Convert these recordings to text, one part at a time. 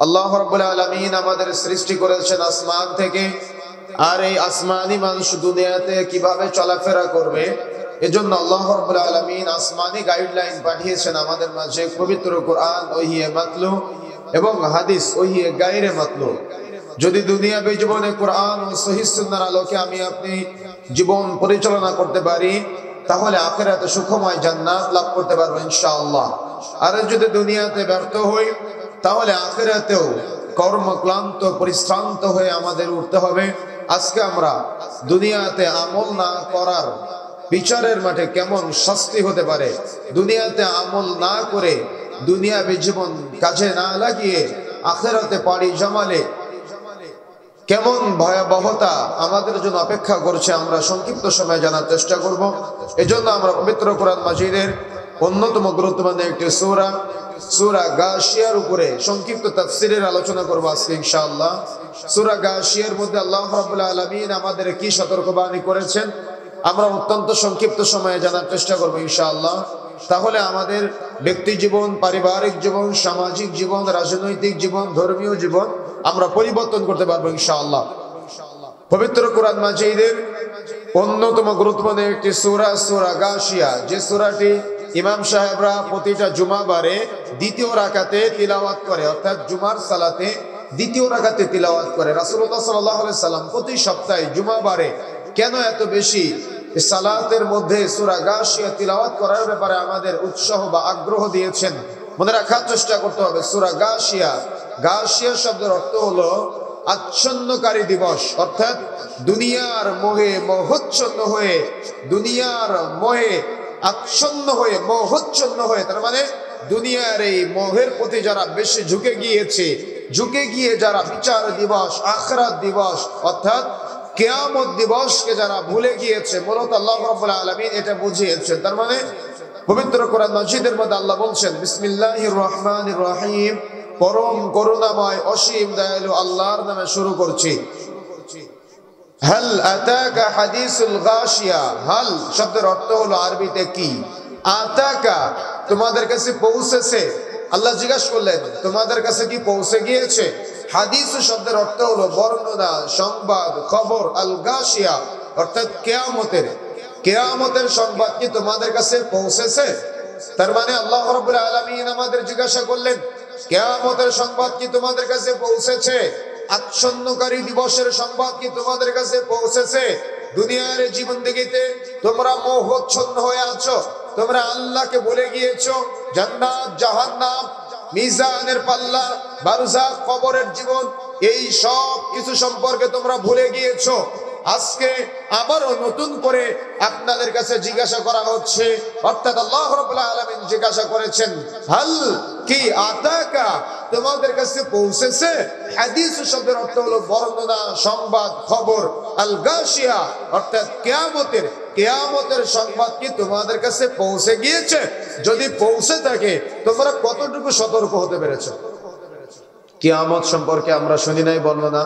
আল্লাহ রাব্বুল আলামিন আমাদের সৃষ্টি করেছেন আসমান থেকে, আর এই আসমানি মানুষ দুনিয়াতে কিভাবে চলাফেরা করবে এজন্য আল্লাহ রাব্বুল আলামিন আসমানি গাইডলাইন পাঠিয়েছেন আমাদের মাঝে। পবিত্র কোরআন ওহিয়ে মাতলু এবং হাদিস ওহিয়ে গায়রে মাতলু। যদি দুনিয়াবী জীবনে কোরআন ও সহিহ সুন্নাহর আলোকে আমি আপনি জীবন পরিচালনা করতে পারি, তাহলে আখিরাতে সুখময় জান্নাত লাভ করতে পারবো ইনশাআল্লাহ। আর যদি দুনিয়াতে ব্যর্থ হই, তাহলে আখিরাতেও কর্মক্লান্ত পরিশ্রান্ত হয়ে আমাদের উঠতে হবে। আজকে আমরা দুনিয়াতে আমল না করার বিচারের মাঠে কেমন শাস্তি হতে পারে, দুনিয়াতে আমল না করে দুনিয়াবী জীবন কাজে না লাগিয়ে আখিরাতে পাড়ি জমালে কেমন ভয়াবহতা আমাদের জন্য অপেক্ষা করছে, আমরা সংক্ষিপ্ত সময়ে জানার চেষ্টা করব। এজন্য আমরা পবিত্র কোরআন মাজিদের অন্যতম গুরুত্বপূর্ণ একটি সূরা সূরা গাশিয়ার উপরে সংক্ষিপ্ত তাফসীরের আলোচনা করব আজকে ইনশাআল্লাহ। সূরা গাশিয়ার মধ্যে আল্লাহ রাব্বুল আলামিন আমাদের কি সতর্কবাণী করেছেন আমরা অত্যন্ত সংক্ষিপ্ত সময়ে জানার চেষ্টা করব ইনশাআল্লাহ। তাহলে আমাদের ব্যক্তি জীবন, পারিবারিক জীবন, সামাজিক জীবন, রাজনৈতিক জীবন, ধর্মীয় জীবন আমরা পরিবর্তন করতে পারবো ইনশাআল্লাহ। পবিত্র কোরআন মাজিদের অন্যতম গুরুত্বপূর্ণ একটি সূরা সূরা গাশিয়া, যে সূরাটি ইমাম সাহেবরা প্রতিটা জুমাবারে দ্বিতীয় রাকাতে তিলাওয়াত করে, অর্থাৎ জুমার সালাতে দ্বিতীয় রাকাতে তিলাওয়াত করে। রাসূলুল্লাহ সাল্লাল্লাহু আলাইহি সাল্লাম প্রতি সপ্তাহে জুমাবারে কেন এত বেশি সালাতের মধ্যে সূরা গাশিয়া তিলাওয়াত করার ব্যাপারে আমাদের উৎসাহ বা আগ্রহ দিয়েছেন, মনে রাখার চেষ্টা করতে হবে। সূরা গাশিয়া, গাশিয়া শব্দের অর্থ হলো আচ্ছন্নকারী দিবস, অর্থাৎ দুনিয়ার মোহে মোহচ্ছন্ন হয়ে, দুনিয়ার মোহে আচ্ছন্ন হয়ে, মোহচ্ছন্ন হয়ে, তার মানে দুনিয়ার এই মোহের প্রতি যারা বেশি ঝুঁকে গিয়েছে, ঝুঁকে গিয়ে যারা বিচার দিবস, আখিরাত দিবস অর্থাৎ কিয়ামত দিবসকে যারা ভুলে গিয়েছে, মূলত আল্লাহ রাব্বুল আলামিন এটা বুঝিয়েছেন। তার মানে পবিত্র কোরআন মাজিদের মধ্যে আল্লাহ বলছেন, বিসমিল্লাহির রহমানির রহিম, পরম করুণাময় অসীম দয়ালু আল্লাহর নামে শুরু করছি। হাল আতাকা হাদিসুল গাশিয়া, হাল শব্দের অর্থ হলো আরবিতে কি, আতাকা তোমাদের কাছে পৌঁছেছে। আল্লাহ জিজ্ঞাসা করলেন তোমাদের কাছে কি পৌঁছে গিয়েছে? হাদিস শব্দের অর্থ হলো বর্ণনা, সংবাদ, খবর। আল গাশিয়া অর্থাৎ কিয়ামতের, কিয়ামতের সংবাদ কি তোমাদের কাছে পৌঁছেছে? তার মানে আল্লাহ রাব্বুল আলামিন আমাদের জিজ্ঞাসা করলেন কিয়ামতের সংবাদ কি তোমাদের কাছে পৌঁছেছে? আচ্ছন্নকারী দিবসের সংবাদ কি তোমাদের কাছে পৌঁছেছে? দুনিয়ার জীবন দেখিতে তোমরা মোহচ্ছন্ন হয়ে আছো, তোমরা আল্লাহকে ভুলে গিয়েছো, জান্নাত জাহান্নাম, মিজানের পাল্লা, বারজাখ, কবরের জীবন, এই সব কিছু সম্পর্কে তোমরা ভুলে গিয়েছো। আজকে আবারও নতুন করে আপনাদের কাছে জিজ্ঞাসা করা হচ্ছে, অর্থাৎ আল্লাহ রাব্বুল আলামিন জিজ্ঞাসা করেছেন হাল কি আতাকা তোমাদের কাছে পৌঁছেছে। হাদিস শব্দের অর্থ হলো বর্ণনা, সংবাদ, খবর। আল গাশিয়া অর্থাৎ কিয়ামতের, কিয়ামতের সংবাদ কি তোমাদের কাছে পৌঁছে গিয়েছে? যদি পৌঁছে থাকে তোমরা কতটুকু সতর্ক হতে পেরেছো? কিয়ামত সম্পর্কে আমরা শুনি নাই বর্ণনা,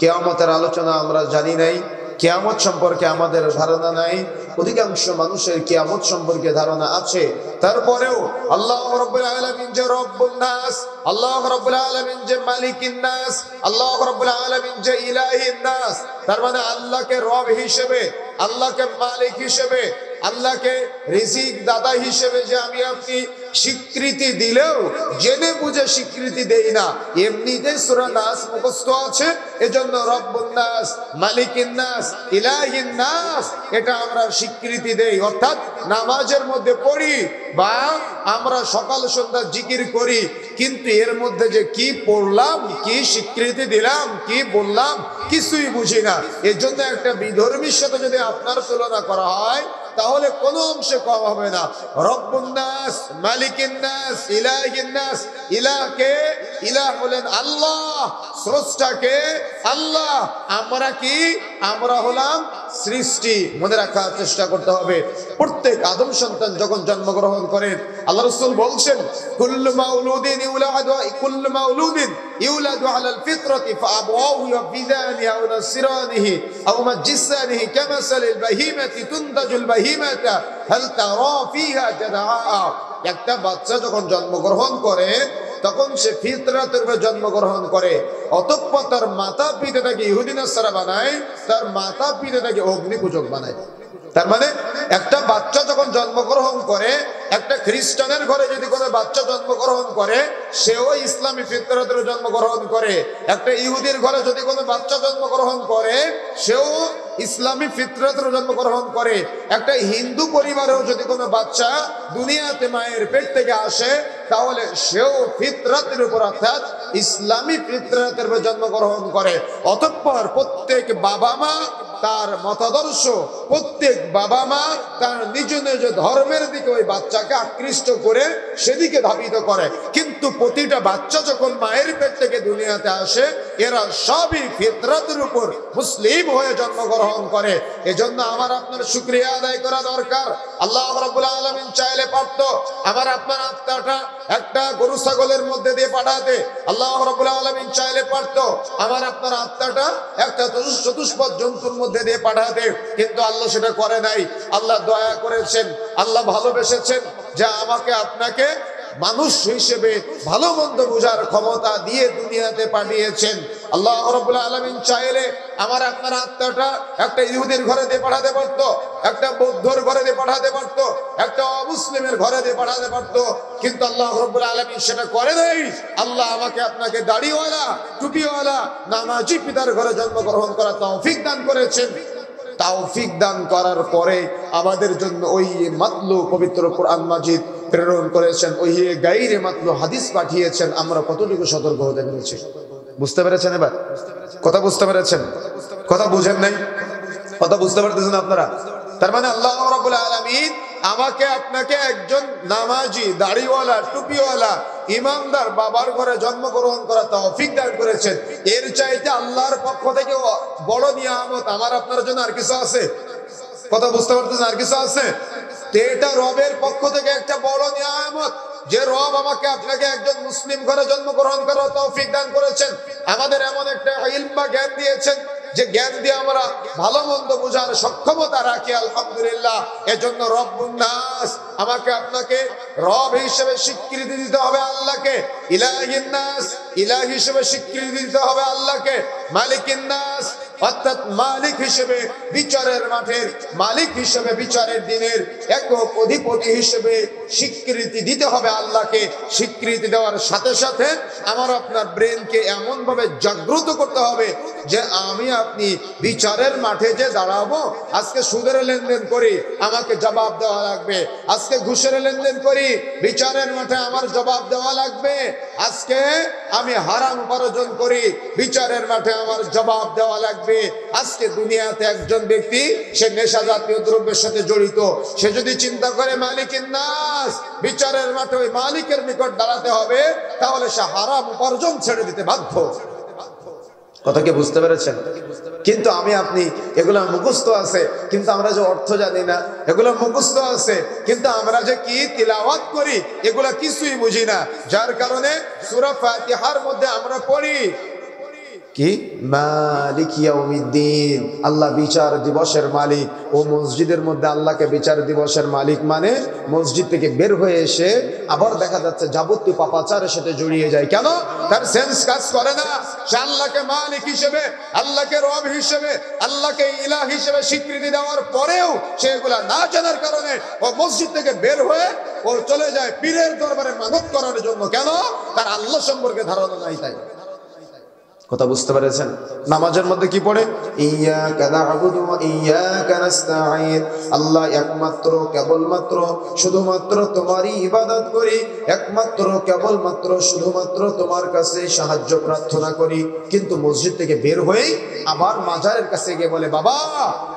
কিয়ামতের আলোচনা আমরা জানি নাই, কিয়ামত সম্পর্কে আমাদের ধারণা নাই। অধিকাংশ মানুষের কিয়ামত সম্পর্কে ধারণা আছে, তারপরেও আল্লাহ রাব্বুল আলামিন যে রব্বুন নাস, আল্লাহ রাব্বুল আলামিন যে মালিকিন নাস, আল্লাহ রাব্বুল আলামিন যে ইলাহিন নাস, তার মানে আল্লাহকে রব হিসেবে, আল্লাহকে মালিক হিসেবে, আল্লাহকে রিজিক দাতা হিসেবে যে আমি আপনি স্বীকৃতি দিলেও জেনে বুঝে স্বীকৃতি দেই না, এমনিতেই সূরা নাস মুখস্থ আছে। এজন্য রব্বুন নাস, মালিকিন নাস, ইলাহিন নাস এটা আমরা স্বীকৃতি দেই, অর্থাৎ নামাজের মধ্যে পড়ি বা আমরা সকাল সন্ধ্যা জিকির করি, কিন্তু এর মধ্যে যে কি পড়লাম, কি স্বীকৃতি দিলাম, কি বললাম কিছুই বুঝি না। এর জন্য একটা বিধর্মীর সাথে যদি আপনার তুলনা করা হয় তাহলে কোনো অংশে কম হবে না। রব্বুন নাস, মালিকিন নাস, ইলাহিন নাস, ইলাহকে, ইলাহ বলেন আল্লাহ, স্রষ্টাকে আল্লাহ, আমরা কি, আমরা হলাম সৃষ্টি। মনে রাখার চেষ্টা করতে হবে। প্রত্যেক আদম সন্তান যখন জন্মগ্রহণ করেন আল্লাহ রাসূল বলছেন কুল্লু মাউলুদিন ইউলাদু, কুল্লু মাউলুদিন ইউলাদু আলাল ফিতরাতি ফাআবওয়াহু ইয়াফিদানিহি আও নাসরানিহি আও মাজিসানিহি কামাসালিল বাহিমাতি তুনতাজুল বাহিমাতা হাল তারা ফিহা জাযআ। একটা বাচ্চা যখন জন্মগ্রহণ করে তখন সে ফিতরাতের উপর জন্মগ্রহণ করে। অতঃপর তার মাতা পিতা তাকে ইহুদি নাসারা বানায়, তার মাতা পিতা তাকে অগ্নি পূজক বানায়। তার মানে একটা বাচ্চা যখন জন্মগ্রহণ করে, একটা খ্রিস্টানের ঘরে যদি কোনো বাচ্চা জন্মগ্রহণ করে, সেও ইসলামী ফিতরাতের জন্মগ্রহণ করে। একটা ইহুদির ঘরে যদি কোনো বাচ্চা জন্মগ্রহণ করে, সেও ইসলামী ফিতরাতের জন্মগ্রহণ করে। একটা হিন্দু পরিবারেও যদি কোনো বাচ্চা দুনিয়াতে মায়ের পেট থেকে আসে, তাহলে সেও ফিতরাতের উপর অর্থাৎ ইসলামী ফিতরাতের উপর জন্মগ্রহণ করে। অতঃপর প্রত্যেক বাবা মা তার মতাদর্শ, প্রত্যেক বাবা মা তার নিজ নিজ ধর্মের দিকে ওই বাচ্চাকে আকৃষ্ট করে সেদিকে ধাবিত করে। কিন্তু প্রতিটা বাচ্চা যখন মায়ের পেট থেকে দুনিয়াতে আসে, এরা সবই ফিতরাতের উপর মুসলিম হয়ে জন্মগ্রহণ করে। এজন্য আমার আপনার শুকরিয়া আদায় করা দরকার। আল্লাহ রাব্বুল আলামিন চাইলে পারত আমার আপনার আত্মাটা একটা গরু ছাগলের মধ্যে দিয়ে পাঠাতে। আল্লাহ রাব্বুল আলামিন চাইলে পারত আমার আপনার আত্মাটা একটা চতুষ্পদ জন্তুর মধ্যে দিয়ে পাঠাতে, কিন্তু আল্লাহ সেটা করে নাই। আল্লাহ দয়া করেছেন, আল্লাহ ভালোবেসেছেন যে আমাকে আপনাকে মানুষ হিসেবে ভালো মন্দ বোঝার ক্ষমতা দিয়ে দুনিয়াতে পাঠিয়েছেন। আল্লাহ রাব্বুল আলামিন চাইলে আমার আপনার আত্মাটা একটা ইহুদির ঘরে দিয়ে পাঠাতে পারত, একটা বৌদ্ধর ঘরে দিয়ে পাঠাতে পারত, একটা অমুসলিমের ঘরে দিয়ে পাঠাতে পারত, কিন্তু আল্লাহ রাব্বুল আলামিন সেটা করে নাই। আল্লাহ আমাকে আপনাকে দাড়িওয়ালা, টুপিওয়ালা, নামাজি পিতার ঘরে জন্মগ্রহণ করার তৌফিক দান করেছেন। তৌফিক দান করার পরে আমাদের জন্য ওই মাতলু পবিত্র কোরআন মাজিদ প্রেরণ করেছেন, ওই গাইরে মাতলু হাদিস পাঠিয়েছেন। আমরা কতটুকু সতর্ক হতে পেরেছি? বুঝতে পেরেছেন? এবার কথা বুঝতে পেরেছেন? কথা বুঝেন নাই? কথা বুঝতে পারতেছেন আপনারা? তার মানে আল্লাহ রাব্বুল আলামিন আমাকে আপনাকে একজন নামাজি, দাড়িওয়ালা, টুপিওয়ালা, ইমানদার বাবার ঘরে জন্মগ্রহণ করা তৌফিক দান করেছেন। এর চাইতে আল্লাহর পক্ষ থেকে বড় নিয়ামত আমার আপনার জন্য আর কিছু আছে? কথা বুঝতে পারতেছেন? আর কিছু আছে? এটা রবের পক্ষ থেকে একটা বড় নিয়ামত যে রব আমাকে আপনাকে একজন মুসলিম ঘরে জন্মগ্রহণ করার তৌফিক দান করেছেন। আমাদের এমন একটা ইলম বা জ্ঞান দিয়েছেন যে জ্ঞান দিয়ে আমরা ভালো মন্দ বোঝার সক্ষমতা রাখি, আলহামদুলিল্লাহ। এজন্য রব্বুন নাস, আমাকে আপনাকে রব হিসেবে স্বীকৃতি দিতে হবে আল্লাহকে। ইলাহিন নাস, ইলাহি হিসেবে স্বীকৃতি দিতে হবে আল্লাহকে। মালিকিন নাস, অর্থাৎ মালিক হিসেবে, বিচারের মাঠের মালিক হিসেবে, বিচারের দিনের একক অধিপতি হিসেবে স্বীকৃতি দিতে হবে আল্লাহকে। স্বীকৃতি দেওয়ার সাথে সাথে আমার আপনার ব্রেনকে এমন ভাবে জাগ্রত করতে হবে যে আমি আপনি বিচারের মাঠে যে দাঁড়াবো, আজকে সুদের লেনদেন করি, আমাকে জবাব দেওয়া লাগবে। আজকে ঘুষের লেনদেন করি, বিচারের মাঠে আমার জবাব দেওয়া লাগবে। আজকে আমি হারাম উপার্জন করি, বিচারের মাঠে আমার জবাব দেওয়া লাগবে। আজকে দুনিয়াতে একজন ব্যক্তি সে নেশা জাতীয় দ্রব্যের সাথে জড়িত, সে যদি চিন্তা করে মালিকিন নাস, বিচারের মাঠে ওই মালিকের নিকট দাঁড়াতে হবে, তাহলে সে হারাম উপার্জন ছেড়ে দিতে বাধ্য। কথা কি বুঝতে পেরেছেন? কিন্তু আমি আপনি এগুলো মুখস্থ আছে, কিন্তু আমরা যে অর্থ জানি না। এগুলো মুখস্থ আছে, কিন্তু আমরা যে কি তিলাওয়াত করি এগুলা কিছুই বুঝি না। যার কারণে সূরা ফাতিহার মধ্যে আমরা পড়ি কি মালিক ইয়াউমিদ্দিন, আল্লাহ বিচার দিবসের মালিক। ও মসজিদের মধ্যে আল্লাহকে বিচার দিবসের মালিক মানে মসজিদ থেকে বের হয়ে এসে আবার দেখা যাচ্ছে যাবতীয় পাপাচারের সাথে জড়িয়ে যায়। কেন? তার সেন্স কাজ করে না। সে আল্লাহকে মালিক হিসেবে, আল্লাহকে রব হিসেবে, আল্লাহকে ইলাহ হিসেবে স্বীকৃতি দেওয়ার পরেও সে এগুলা না জানার কারণে ও মসজিদ থেকে বের হয়ে ও চলে যায় পীরের দরবারে মানত করার জন্য। কেন? তার আল্লাহ সম্পর্কে ধারণা নাই। তাই কথা বুঝতে পেরেছেন? নামাজের মধ্যে কি পড়ে? ইয়্যাকা না'বুদু ওয়া ইয়্যাকা নাস্তাঈন, আল্লাহ একমাত্র কেবলমাত্র শুধুমাত্র তোমারই ইবাদত করি, একমাত্র কেবলমাত্র শুধুমাত্র তোমার কাছে সাহায্য প্রার্থনা করি। কিন্তু মসজিদ থেকে বের হয়ে আবার মাজারের কাছে গিয়ে বলে বাবা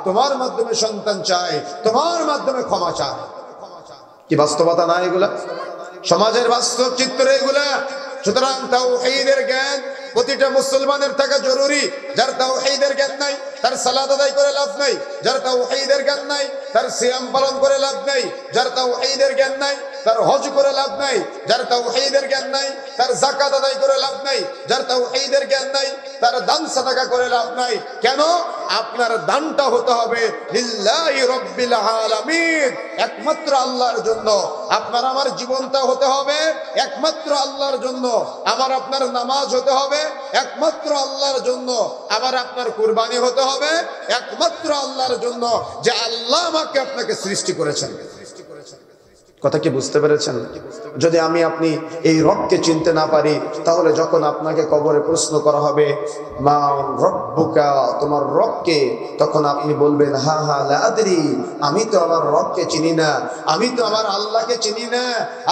তোমার মাধ্যমে সন্তান চাই, তোমার মাধ্যমে ক্ষমা চাই। কি বাস্তবতা না এগুলা? সমাজের বাস্তব চিত্র এগুলা। সুতরাং তাওহীদের জ্ঞান প্রতিটা মুসলমানের থাকা জরুরি। যার তাওহীদের জ্ঞান নাই তার সালাত আদায় করে লাভ নাই, যার তাওহীদের জ্ঞান নাই তার সিয়াম পালন করে লাভ নাই, যার তাওহীদের জ্ঞান নাই তার হজ করে লাভ নাই। যার তাওহীদের জ্ঞান নাই তার যাকাত আদায় করে লাভ নাই। যার তাওহীদের জ্ঞান নাই তার দান সাদাকা করে লাভ নাই। কেন? আপনার দানটা হতে হবে লিল্লাহি রাব্বিল আলামিন, একমাত্র আল্লাহর জন্য। আপনার আমার জীবনটা হতে হবে একমাত্র আল্লাহর জন্য। আমার আপনার নামাজ হতে হবে একমাত্র আল্লাহর জন্য। আমার আপনার কুরবানি হতে হবে একমাত্র আল্লাহর জন্য, যে আল্লাহ আমাকে আপনাকে সৃষ্টি করেছেন। কথা কি বুঝতে পেরেছেন? যদি আমি আপনি এই রবকে চিনতে না পারি, তাহলে যখন আপনাকে কবরে প্রশ্ন করা হবে মা রব্বুকা, তোমার রবকে, তখন আপনি বলবেন হা হা লা আদরি, আমি তো আমার রবকে চিনি না, আমি তো আমার আল্লাহকে চিনি না।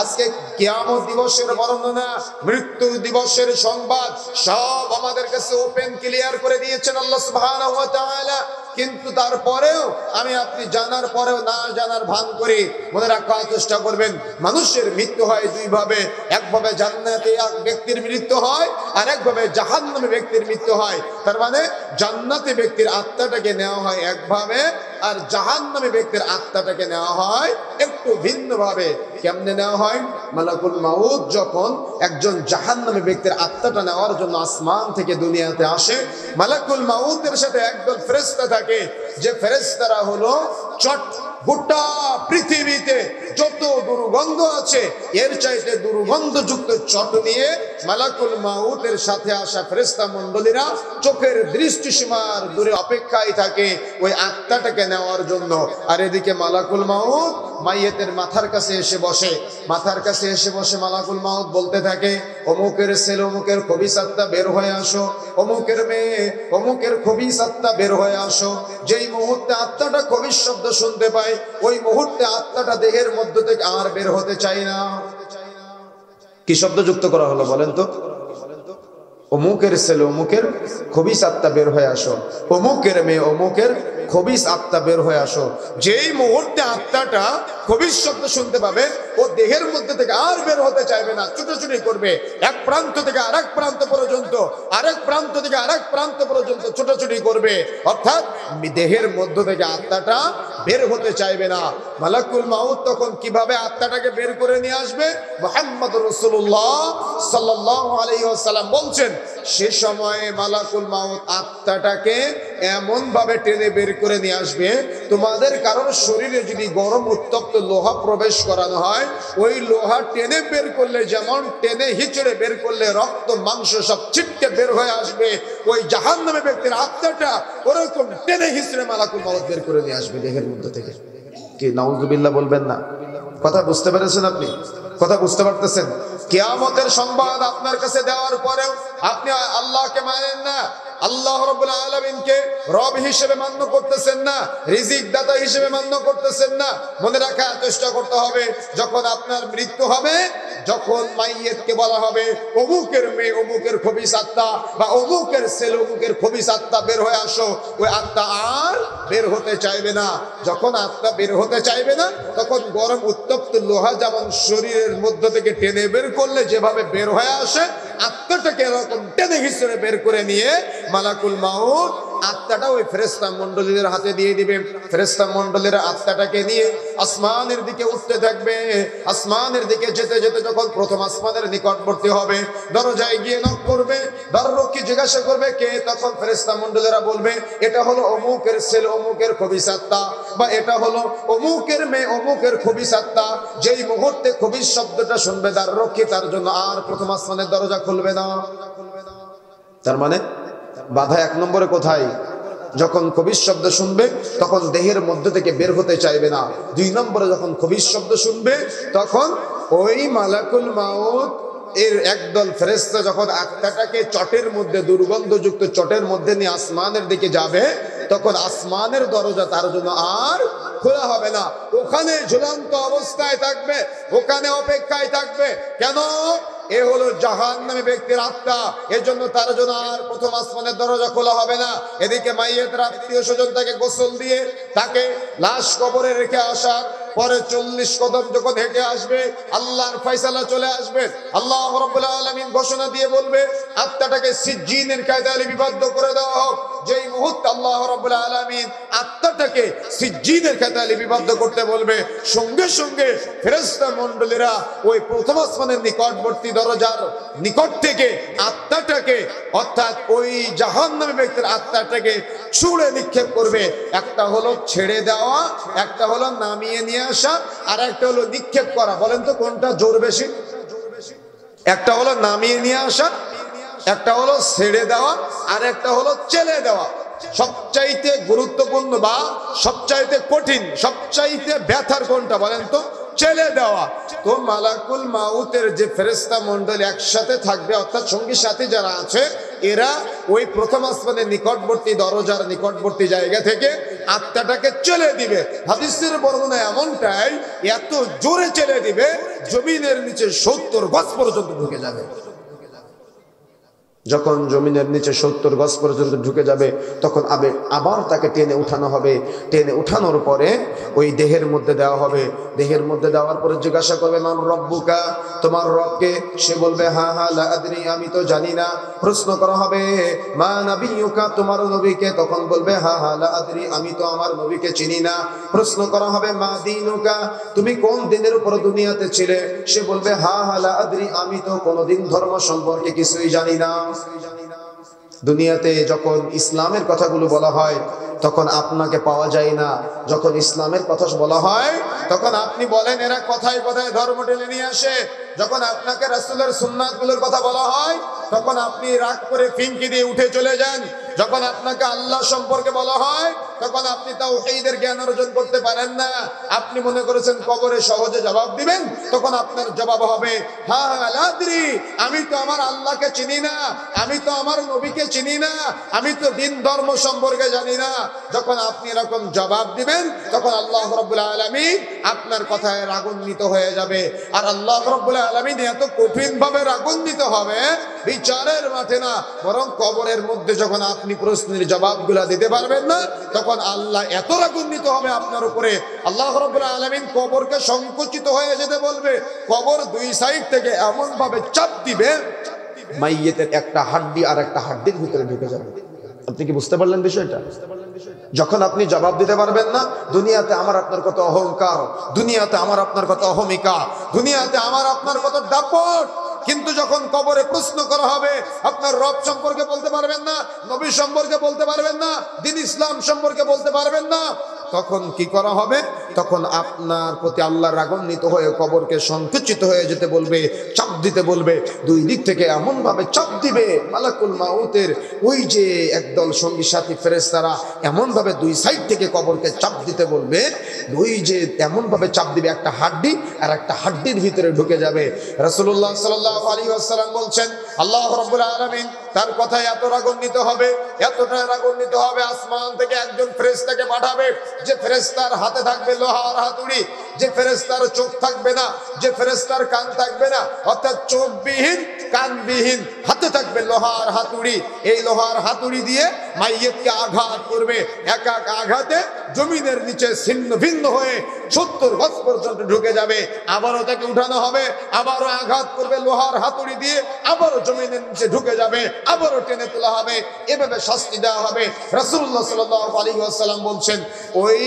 আজকে কিয়ামত দিবসের বর্ণনা, মৃত্যু দিবসের সংবাদ সব আমাদের কাছে ওপেন ক্লিয়ার করে দিয়েছেন আল্লাহ সুবহানাহু ওয়া তাআলা। কিন্তু তারপরেও আমি আপনি জানার পরেও না জানার ভান করি। মনে রাখার চেষ্টা করবেন, মানুষের মৃত্যু হয় দুই ভাবে। একভাবে জান্নাতে এক ব্যক্তির মৃত্যু হয়, আর একভাবে জাহান্নামে ব্যক্তির মৃত্যু হয়। তার মানে জান্নাতি ব্যক্তির আত্মাটাকে নেওয়া হয় একভাবে, আর জাহান্নামী ব্যক্তির আত্মাটাকে নেওয়া হয় একটু ভিন্নভাবে। কেমনে নেওয়া হয়? মালাকুল মাউত যখন একজন জাহান্নামী ব্যক্তির আত্মাটা নেওয়ার জন্য আসমান থেকে দুনিয়াতে আসে, মালাকুল মাউতের সাথে একদল ফেরেশতা থাকে, যে ফেরেশতারা হলো চট। গোটা পৃথিবীতে যত দুর্গন্ধ আছে এর চাইতে দুর্গন্ধযুক্ত চট নিয়ে মালাকুল মাউতের সাথে আসা ফেরেশতা মণ্ডলীরা চোখের দৃষ্টিসীমার দূরে অপেক্ষায় থাকে ওই আত্মাটাকে নেওয়ার জন্য। আর এদিকে মালাকুল মাউত মাইয়েতের মাথার কাছে এসে বসে। মাথার কাছে এসে বসে মালাকুল মাউত বলতে থাকে, অমুকের ছেলে অমুকের খবিস আত্মা বের হয়ে আসো, অমুকের মেয়ে অমুকের খবিস আত্মা বের হয়ে আসো। যেই মুহূর্তে আত্মাটা খবিস শব্দ শুনতে পায়, ওই মুহূর্তে আত্মাটা দেহের মধ্য থেকে আর বের হতে চায় না। কি শব্দ যুক্ত করা হলো বলেন তো? অমুকের ছেলে অমুকের খবিস আত্মা বের হয়ে আসো, অমুকের মেয়ে অমুকের খবিস আত্মা বের হয়ে আসো। যেই মুহূর্তে আত্মাটা খবিস শব্দ শুনতে পাবে, ও দেহের মধ্যে থেকে আর বের হতে চাইবে না, ছুটোছুটি করবে এক প্রান্ত থেকে আরেক প্রান্ত পর্যন্ত, আরেক প্রান্ত থেকে আরেক প্রান্ত পর্যন্ত ছুটোছুটি করবে। অর্থাৎ দেহের মধ্য থেকে আত্মাটা বের হতে চাইবে না। মালাকুল মাউত তখন কিভাবে আত্মাটাকে বের করে নিয়ে আসবে? মুহাম্মদুর রাসূলুল্লাহ সাল্লাল্লাহু আলাইহি ওয়াসাল্লাম বলছেন, সে সময়ে মালাকুল মাউত আত্মাটাকে এমন ভাবে টেনে বের করে নিয়ে আসবে, তোমাদের কারোর শরীরে যদি গরম উত্তপ্ত লোহা প্রবেশ করানো হয়, ওই লোহা টেনে বের করলে যেমন টেনে হিচড়ে বের করলে রক্ত মাংস সব ছিটকে বের হয়ে আসবে, ওই জাহান্নামী ব্যক্তির আত্মাটা ওরকম টেনে হিচড়ে মালাকুল মাউত বের করে নিয়ে আসবে দেহের মধ্যে থেকে। কি নাউযুবিল্লাহ বলবেন না? কথা বুঝতে পেরেছেন আপনি? কথা বুঝতে পারতেছেন? কিয়ামতের সংবাদ আপনার কাছে দেওয়ার পরেও আপনি আল্লাহকে মানেন না, আল্লাহ রাব্বুল আলামিনকে রব হিসেবে মান্য করতেছেন না, রিজিক দাতা হিসেবে মান্য করতেছেন না। মনে রাখার চেষ্টা করতে হবে, যখন আপনার মৃত্যু হবে, যখন মাইয়েতকে বলা হবে অমুকের মেয়ে অমুকের খবিস আত্মা, বা অমুকের ছেলে অমুকের খবিস আত্মা বের হয়ে আসো, ওই আত্মা আর বের হতে চাইবে না। যখন আত্মা বের হতে চাইবে না, তখন গরম উত্তপ্ত লোহা যেমন শরীরের মধ্য থেকে টেনে বের করলে যেভাবে বের হয়ে আসে, আত্মাটাকে এরকম টেনে হিসেবে বের করে নিয়ে মালাকুল মাউত আত্মাটা ওই ফেরেশতা মণ্ডলীদের হাতে দিয়ে দিবে। ফেরেশতা মণ্ডলীরা আত্মাটাকে নিয়ে আসমানের দিকে উঠতে থাকবে। আসমানের দিকে যেতে যেতে যখন প্রথম আসমানের নিকটবর্তী হবে, দরজায় গিয়ে নক করবে, দররক্ষী জিজ্ঞাসা করবে কে, তখন ফেরেশতা মণ্ডলীরা বলবে এটা হলো অমুকের ছেলে অমুকের খবিস আত্মা, বা এটা হলো অমুকের মেয়ে অমুকের খবিস আত্মা। যেই মুহূর্তে খবিস শব্দটা শুনবে দররক্ষী, তার জন্য আর প্রথম আসমানের দরজা খুলবে না। তার মানে বাধা এক নম্বরে কোথায়? যখন খবিস শব্দ শুনবে তখন দেহের মধ্যে থেকে বের হতে চাইবে না। দুই নম্বরে যখন খবিস শব্দ শুনবে, তখন ওই মালাকুল মাউত এর একদল ফেরেশতা যখন আত্মাটাকে চটের মধ্যে, দুর্গন্ধযুক্ত চটের মধ্যে নিয়ে আসমানের দিকে যাবে, তখন আসমানের দরজা তার জন্য আর খোলা হবে না। ওখানে ঝুলন্ত অবস্থায় থাকবে, ওখানে অপেক্ষায় থাকবে। কেন? এ হলো জাহান্নামী ব্যক্তির আত্মা, এজন্য তার জন্য আর প্রথম আসমানের দরজা খোলা হবে না। এদিকে মাইয়েতের আত্মীয় স্বজন তাকে গোসল দিয়ে তাকে লাশ কবরে রেখে আসার পরে 40 কদম যখন হেঁটে আসবে আল্লাহর ফয়সালা চলে আসবে। আল্লাহ রাব্বুল আলামিন ঘোষণা দিয়ে বলবে আত্মাটাকে সিজ্জিনের কায়দায় লিপিবদ্ধ করে দেওয়া হোক। যেই মুহূর্তে আল্লাহ রাব্বুল আলামিন আত্মাটাকে সিজ্জিনের কায়দায় লিপিবদ্ধ করতে বলবে, সঙ্গে সঙ্গে ফেরেশতা মণ্ডলীরা ওই প্রথম আসমানের নিকটবর্তী দরজার নিকট থেকে আত্মাটাকে, অর্থাৎ ওই জাহান্নামী ব্যক্তির আত্মাটাকে ছুঁড়ে নিক্ষেপ করবে। একটা হলো ছেড়ে দেওয়া, একটা হলো নামিয়ে নিয়ে আসা, আর একটা হলো নিক্ষেপ করা। বলেন তো কোনটা জোর বেশি? একটা হলো নামিয়ে নিয়ে আসা, একটা হলো ছেড়ে দেওয়া, আর একটা হলো চেলে দেওয়া। সবচাইতে গুরুত্বপূর্ণ বা সবচাইতে কঠিন, সবচাইতে ব্যথার কোনটা বলেন তো? চেলে দেওয়া। তো মালাকুল মাউতের যে ফেরেশতা মণ্ডলী একসাথে থাকবে, অর্থাৎ সঙ্গী সাথী যারা আছে, এরা ওই প্রথম আসমানের নিকটবর্তী দরজার নিকটবর্তী জায়গা থেকে আত্মাটাকে চেলে দিবে। হাদিসের বর্ণনা এমনটাই, এত জোরে চেলে দিবে জমিনের নিচে 70 গজ পর্যন্ত ঢুকে যাবে। যখন জমিনের নিচে 70 গজ পর্যন্ত ঢুকে যাবে তখন আবার তাকে টেনে উঠানো হবে। টেনে উঠানোর পরে ওই দেহের মধ্যে দেওয়া হবে। দেহের মধ্যে দেওয়ার পরে জিজ্ঞাসা করবে মান রব্বুকা, তোমার রবকে? সে বলবে হা হা লা আদরি, আমি তো জানি না। প্রশ্ন করা হবে মা নাবিয়ুকা, তোমার নবীকে? তখন বলবে হা হা লা আদরি, আমি তো আমার নবীকে চিনি না। প্রশ্ন করা হবে মা দীনুকা, তুমি কোন দিনের উপর দুনিয়াতে ছিলে? সে বলবে হা হা লা আদরি, আমি তো কোনদিন ধর্ম সম্পর্কে কিছুই জানি না। দুনিয়াতে যখন ইসলামের কথাগুলো বলা হয় তখন আপনাকে পাওয়া যায় না। যখন ইসলামের কথা বলা হয় তখন আপনি বলেন এরা কথায় কথায় ধর্ম টেনে নিয়ে আসে। যখন আপনাকে রাসূলের সুন্নাতগুলোর কথা বলা হয় তখন আপনি রাগ করে ফিনকি দিয়ে উঠে চলে যান। যখন আপনাকে আল্লাহ সম্পর্কে বলা হয় তখন আপনি তাওহীদের জ্ঞান অর্জন করতে পারেন না। আপনি মনে করেছেন কবরে সহজে জবাব দিবেন, তখন আপনার জবাব হবে হা লা আদরি, আমি তো আমার আল্লাহকে চিনি না, আমি তো আমার নবীকে চিনি না, আমি তো দিন ধর্ম সম্পর্কে জানি না। যখন আপনি এরকম জবাব দিবেন তখন আল্লাহ রাব্বুল আলামিন আপনার কথায় রাগান্বিত হয়ে যাবে। আর আল্লাহ রাব্বুল আলামিন এত কঠিন ভাবে রাগান্বিত হবে বিচারের মাঠে না, বরং কবরের মধ্যে যখন আপনি প্রশ্নের জবাবগুলো দিতে পারবেন না তখন আল্লাহ এত রাগান্বিত হবে আপনার উপরে, আল্লাহ রাব্বুল আলামিন কবরকে সংকুচিত হয়ে যেতে বলবে। কবর দুই সাইড থেকে এমন ভাবে চাপ দিবে মাইয়েতের একটা হাড্ডি আর একটা হাড্ডির ভিতরে ঢুকে যাবে। আপনি কি বুঝতে পারলেন বিষয়টা? যখন আপনি জবাব দিতে পারবেন না, দুনিয়াতে আমার আপনার কত অহংকার, দুনিয়াতে আমার আপনার কত অহমিকা, দুনিয়াতে আমার আপনার কত দাপট, কিন্তু যখন কবরে প্রশ্ন করা হবে আপনার রব সম্পর্কে বলতে পারবেন না, নবী সম্পর্কে বলতে পারবেন না, দ্বীন ইসলাম সম্পর্কে বলতে পারবেন না, তখন কি করা হবে? তখন আপনার প্রতি আল্লাহ রাগান্বিত হয়ে কবরকে সংকুচিত হয়ে যেতে বলবে, চাপ দিতে বলবে। দুই দিক থেকে এমন ভাবে চাপ দিবে মালাকুল মাউতের ওই যে একদল সঙ্গী সাথী ফেরেশতারা এমন ভাবে দুই সাইড থেকে কবরকে চাপ দিতে বলবে, দুই যে এমন ভাবে চাপ দিবে একটা হাড্ডি আর একটা হাড্ডির ভিতরে ঢুকে যাবে। রাসূলুল্লাহ সাল্লাল্লাহু আলাইহি ওয়াসাল্লাম বলছেন আল্লাহ রাব্বুল আলামিন তার কথায় এত রাগান্বিত হবে, এতটা রাগান্বিত হবে, আসমান থেকে একজন ফেরেশতাকে পাঠাবে যে ফেরেশতার হাতে থাকবে লোহার হাতুড়ি, যে ফেরেশতার চোখ থাকবে না, যে ফেরেশতার কান থাকবে না, অর্থাৎ চোখবিহীন কানবিহীন, হাতে থাকবে লোহার হাতুড়ি। এই লোহার হাতুড়ি দিয়ে মাইয়িতকে আঘাত করবে। এক এক আঘাতে জমিনের নিচে ছিন্ন ভিন্ন হয়ে 70 গজ পর্যন্ত ঢুকে যাবে। আবারও তাকে উঠানো হবে, আবারও আঘাত করবে লোহার হাতুড়ি দিয়ে, আবারও জমিনের নিচে ঢুকে যাবে, আবারও টেনে তোলা হবে, এভাবে শাস্তি দেওয়া হবে। রাসূলুল্লাহ সাল্লাল্লাহু আলাইহি ওয়াসাল্লাম বলছেন ওই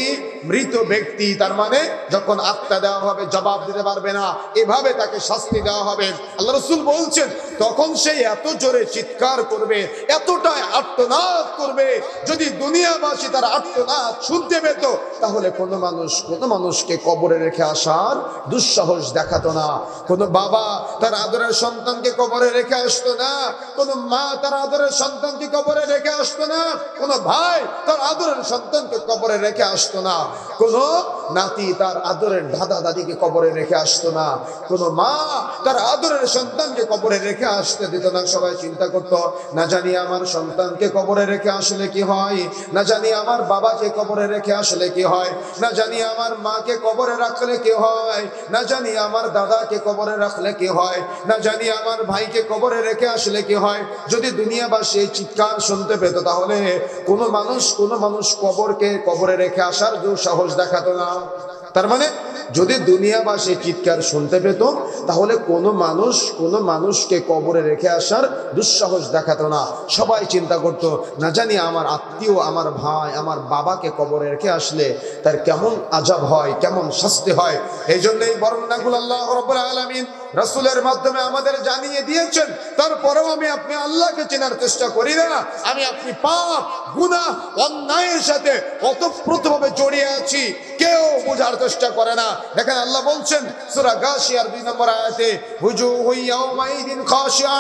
মৃত ব্যক্তি, তার মানে যখন আত্মা দেওয়া হবে জবাব দিতে পারবে না, এভাবে তাকে শাস্তি দেওয়া হবে। আল্লাহ রাসূল বলছেন তখন সে এত জোরে চিৎকার করবে, এতটাই আর্তনাদ করবে, যদি দুনিয়াবাসী তার আর্তনাদ শুনতে পেত তাহলে কোনো মানুষকে কবরে রেখে আসার দুঃসাহস দেখাতো না। কোনো বাবা তার আদরের সন্তানকে কবরে রেখে আসতো না, কোনো মা তার আদরের সন্তানকে কবরে রেখে আসতো না, কোনো ভাই তার আদরের সন্তানকে কবরে রেখে আসতো না, কোনো নাতি তার আদরের দাদা দাদিকে কবরে রেখে আসতো না, কোনো মা তার আদরের সন্তানকে কবরে রেখে আসতে দিত না। সবাই চিন্তা করতো না জানি আমার সন্তানকে কবরে রেখে আসলে কি হয়, না জানি আমার বাবাকে কবরে রেখে আসলে কি হয়, না জানি আমার মাকে কবরে রাখলে কি হয়, না জানি আমার দাদাকে কবরে রাখলে কি হয়, না জানি আমার ভাইকে কবরে রেখে আসলে কি হয়। যদি দুনিয়াবাসী এই চিৎকার শুনতে পেত তাহলে কোনো মানুষ কবরকে কবরে রেখে আসার দুঃসাহস দেখাতো না। তার মানে যদি দুনিয়াবাসী চিৎকার শুনতে পেত তাহলে কোনো মানুষকে কবরে রেখে আসার দুঃসাহস দেখাতো না। সবাই চিন্তা করত, না জানি আমার আত্মীয়, আমার ভাই, আমার বাবাকে কবরে রেখে আসলে তার কেমন আযাব হয়, কেমন শাস্তি হয়। এই জন্য এই বর্ণনাগুলো আল্লাহ রাব্বুল আলামিন রাসূলের মাধ্যমে আমাদের জানিয়ে দিয়েছেন। তারপরেও আমি আপনি আল্লাহকে চেনার চেষ্টা করি না। আমি আপনি পাপ, গুনাহ, অন্যায়ের সাথে ওতপ্রোতভাবে জড়িয়ে আছি, কেউ বোঝার চেষ্টা করে না। দেখেন আল্লাহ বলছেন সূরা গাশিয়ার 2 নম্বর আয়াতে, হুজুহু ইয়াউমাইদিন খাশিআ,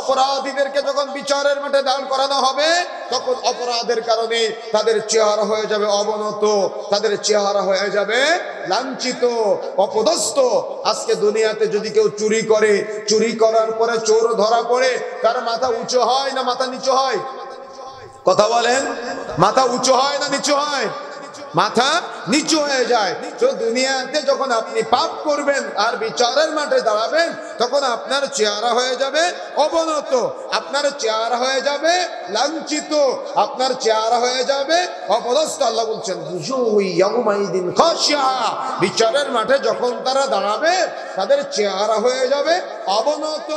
অপরাধীদেরকে যখন বিচারের মাঠে দাঁড় করানো হবে তখন অপরাধের কারণে তাদের চেহারা হয়ে যাবে অবনত, তাদের চেহারা হয়ে যাবে লাঞ্ছিত, অপদস্থ। আজকে দুনিয়াতে যদি কেউ চুরি করে, চুরি করার পরে চোর ধরা পড়ে, তার মাথা উঁচু হয় না মাথা নিচু হয়? কথা বলেন, মাথা উঁচু হয় না নিচু হয়? মাথা নিচু হয়ে যায়। তো দুনিয়াতে যখন আপনি পাপ করবেন আর বিচারের মাঠে দাঁড়াবেন তখন আপনার চেহারা হয়ে যাবে অবনত, আপনার চেহারা হয়ে যাবে লাঞ্ছিত, আপনার চেহারা হয়ে যাবে অপদস্থ। আল্লাহ বলছেন বিচারের মাঠে যখন তারা দাঁড়াবে তাদের চেহারা হয়ে যাবে অবনত,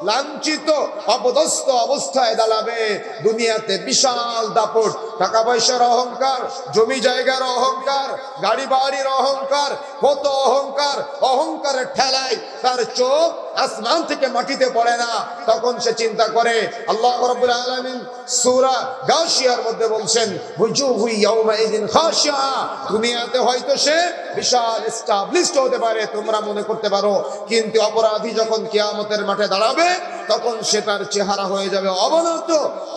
লাঞ্ছিত, অপদস্থ অবস্থায় দাঁড়াবে। দুনিয়াতে বিশাল দাপট, টাকা পয়সার অহংকার, জমি জায়গার অহংকার, গাড়ি বাড়ির অহংকার, কত অহংকার, অহংকারের ঠেলায় তার চোখ আসমান থেকে মাটিতে পড়ে না। তখন সে চিন্তা করে, আল্লাহ রাব্বুল আলামিন সূরা গাশিয়ার মধ্যে বলছেন ওয়াজুহু ইয়াউমাইদিন খাশিআ। দুনিয়াতে হয়তো সে বিশাল এস্টাবলিশড হতে পারে, তোমরা মনে করতে পারো, কিন্তু অপরাধী যখন কিয়ামতের মাঠে দাঁড়াবে তখন সে তার চেহারা হয়ে যাবে অবনত,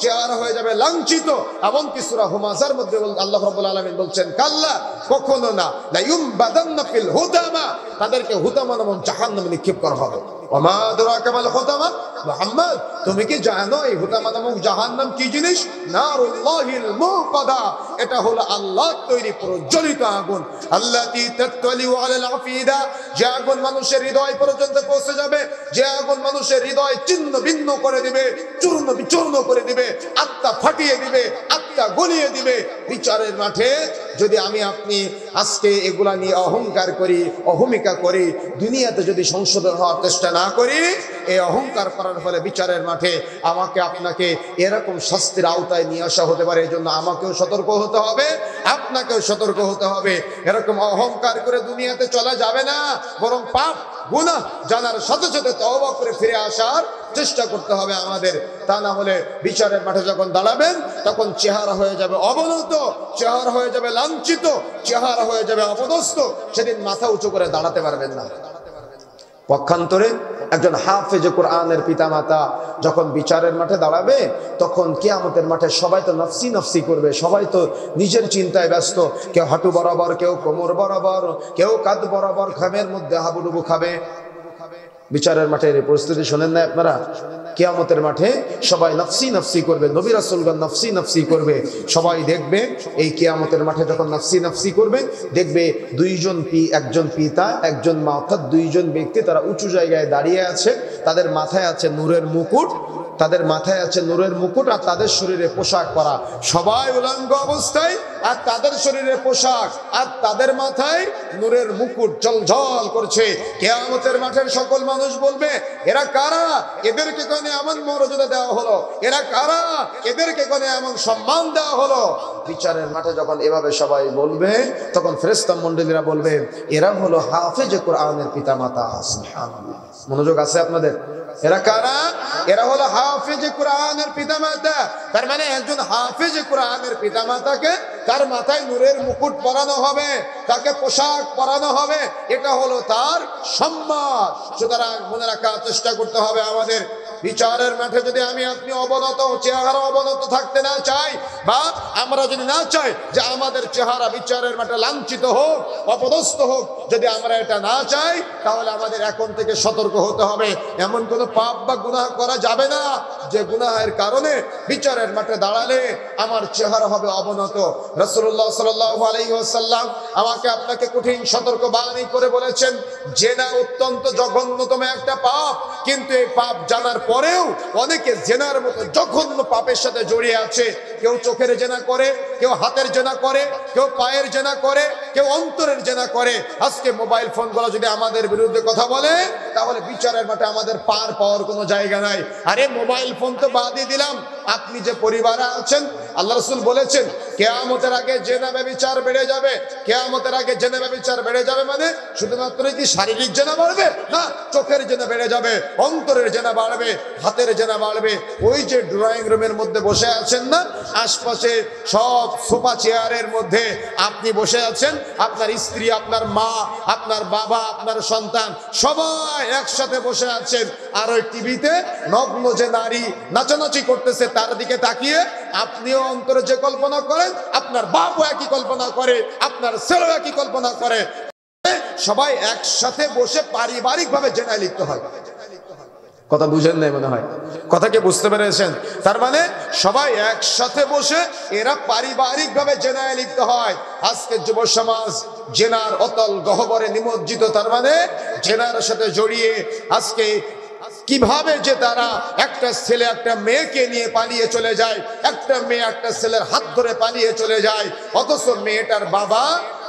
চেহারা হয়ে যাবে লাঞ্ছিত। এমনকি সূরা হুমাযার মধ্যে আল্লাহ রাব্বুল আলামিন বলছেন কাল্লা, কখনো না, লা ইউমবাদান্না ফিল হুতামা, তাদেরকে হুতামা নামক জাহান্নামে নিক্ষেপ করা হবে। ওমা আদরাকা মাল হুতামা, মুহাম্মদ তুমি কি জানো এই হুতামা নামক জাহান্নাম কি জিনিস? নারুল্লাহিল মুকাদা, এটা হলো আল্লাহর তৈরি প্রজ্বলিত আগুন। আল্লাতী তাতলিউ আলাল আফিদা, যে আগুন মানুষের হৃদয় পর্যন্ত পৌঁছে যাবে, যে আগুন মানুষের হৃদয় ছিন্ন ভিন্ন করে দিবে, চূর্ণ বিচূর্ণ করে দিবে, আত্মা ফাটিয়ে দিবে, আত্মা গলিয়ে দিবে। বিচারের মাঠে যদি আমি আপনি আজকে এগুলা নিয়ে অহংকার করি, অহমিকা করি, দুনিয়াতে যদি সংশোধন হওয়ার চেষ্টা না করি, এই অহংকার করার ফলে বিচারের মাঠে আমাকে আপনাকে এরকম শাস্তির আওতায় নিয়ে আসা হতে পারে। এই জন্য আমাকেও সতর্ক হতে হবে, আপনাকেও সতর্ক হতে হবে। এরকম অহংকার করে দুনিয়াতে চলা যাবে না, বরং পাপ গুনাহ জানার সাথে সাথে তওবা করে ফিরে আসার চেষ্টা করতে হবে আমাদের। তা না হলে বিচারের মাঠে যখন দাঁড়াবেন তখন চেহারা হয়ে যাবে অবনত, চেহারা হয়ে যাবে লাঞ্ছিত, চেহারা হয়ে যাবে অপদস্থ। সেদিন মাথা উঁচু করে দাঁড়াতে পারবেন না। পক্ষান্তরে একজন হাফেজে কোরআনের পিতামাতা যখন বিচারের মাঠে দাঁড়াবে তখন কিয়ামতের মাঠে সবাই তো নফসি নফসি করবে, সবাই তো নিজের চিন্তায় ব্যস্ত। কেউ হাঁটু বরাবর, কেউ কোমর বরাবর, কেউ কাঁধ বরাবর ঘামের মধ্যে হাবুডুবু খাবে। বিচারের মাঠে পরিস্থিতি শোনেন না আপনারা? কিয়ামতের মাঠে সবাই নফসি নফসি করবে, নবী রাসূলগণ নফসি নফসি করবে। সবাই দেখবে এই কিয়ামতের মাঠে যখন নফসি নফসি করবে, দেখবে একজন পিতা একজন মা, অর্থাৎ দুইজন ব্যক্তি তারা উঁচু জায়গায় দাঁড়িয়ে আছে, তাদের মাথায় আছে নূরের মুকুট, তাদের মাথায় আছে নূরের মুকুট, আর তাদের শরীরে পোশাক পরা, সবাই উলঙ্গ অবস্থায়, আর তাদের শরীরে পোশাক আর তাদের মাথায় নূরের মুকুট ঝলঝল করছে। কিয়ামতের মাঠের সকল মানুষ বলবে, এরা কারা? এদেরকে কেন এমন মর্যাদা দেওয়া হলো? এরা কারা? এদেরকে কেন এমন সম্মান দেওয়া হলো? বিচারের মাঠে যখন এভাবে সবাই বলবে তখন ফেরেশতা মণ্ডলীরা বলবে, এরা হলো হাফেজে কোরআনের পিতামাতা। সুবহানাল্লাহ, মনোযোগ আছে আপনাদের? এরা কারা? এরা হলো হাফেজে কোরআনের পিতামাতা। তার মানে একজন হাফেজে কোরআনের পিতামাতাকে তার মাথায় নূরের মুকুট পরানো হবে, তাকে পোশাক পরানো হবে, এটা হলো তার সম্মান। সুতরাং মনে রাখার চেষ্টা করতে হবে আমাদের, বিচারের মাঠে যদি আমি আপনি অবনত, চেহারা অবনত থাকতে না চাই, বা আমরা যদি না চাই যে আমাদের চেহারা বিচারের মাঠে লাঞ্ছিত হোক, অপদস্থ হোক, যদি আমরা এটা না চাই তাহলে আমাদের এখন থেকে সতর্ক হতে হবে। এমন কোনো পাপ বা গুনাহ করা যাবে না যে গুনাহের কারণে বিচারের মাঠে দাঁড়ালে আমার চেহারা হবে অবনত। রাসূলুল্লাহ সাল্লাল্লাহু আলাইহি ওয়াসাল্লাম আমাকে আপনাকে কঠিন সতর্ক বাণী করে বলেছেন, জেনা অত্যন্ত জঘন্যতম একটা পাপ, কিন্তু এই পাপ জানার পরেও অনেকে জেনার মতো জঘন্য পাপের সাথে জড়িয়ে আছে। কেউ চোখের জেনা করে, কেউ হাতের জেনা করে, কেউ পায়ের জেনা করে, কেউ অন্তরের জেনা করে। আজকে মোবাইল ফোনগুলো যদি আমাদের বিরুদ্ধে কথা বলে, তাহলে বিচারের মাঠে আমাদের পার পাওয়ার কোনো জায়গা নাই। আরে মোবাইল ফোন তো বাদই দিলাম, আপনি যে পরিবারে আছেন, আল্লাহ রাসূল বলেছেন কিয়ামতের আগে জেনা ব্যভিচার বেড়ে যাবে। কিয়ামতের আগে জেনা ব্যভিচার বেড়ে যাবে মানে শুধুমাত্র কি শারীরিক জেনা বাড়বে? না, চোখের জেনা বেড়ে যাবে, অন্তরের জেনা বাড়বে, হাতের জেনা বাড়বে। ওই যে ড্রয়িং রুমের মধ্যে বসে আছেন না, আশপাশে সব সোফা চেয়ারের মধ্যে আপনি বসে আছেন, আপনার স্ত্রী, আপনার মা, আপনার বাবা, আপনার সন্তান সবাই একসাথে বসে আছেন। আর ওই টিভিতে নগ্ন যে নারী নাচানাচি করতেছে তার দিকে তাকিয়ে আপনিও অন্তরে যে কল্পনা করেন, আপনার বাপও একই কল্পনা করে, আপনার ছেলেও একই কল্পনা করে। সবাই একসাথে বসে পারিবারিক ভাবে জেনায় লিপ্ত হয়। কথা বুঝেন নাই মনে হয়, কথা কি বুঝতে পেরেছেন? তার মানে সবাই একসাথে বসে এরা পারিবারিক ভাবে জেনায় লিপ্ত হয়। আজকে যুব সমাজ জেনার অতল গহ্বরে নিমজ্জিত। তার মানে জেনার সাথে জড়িয়ে আজকে কিভাবে যে তারা একটা ছেলে একটা মেয়েকে নিয়ে পালিয়ে চলে যায়, একটা মেয়ে একটা ছেলের হাত ধরে পালিয়ে চলে যায়, অথচ মেয়েটার বাবা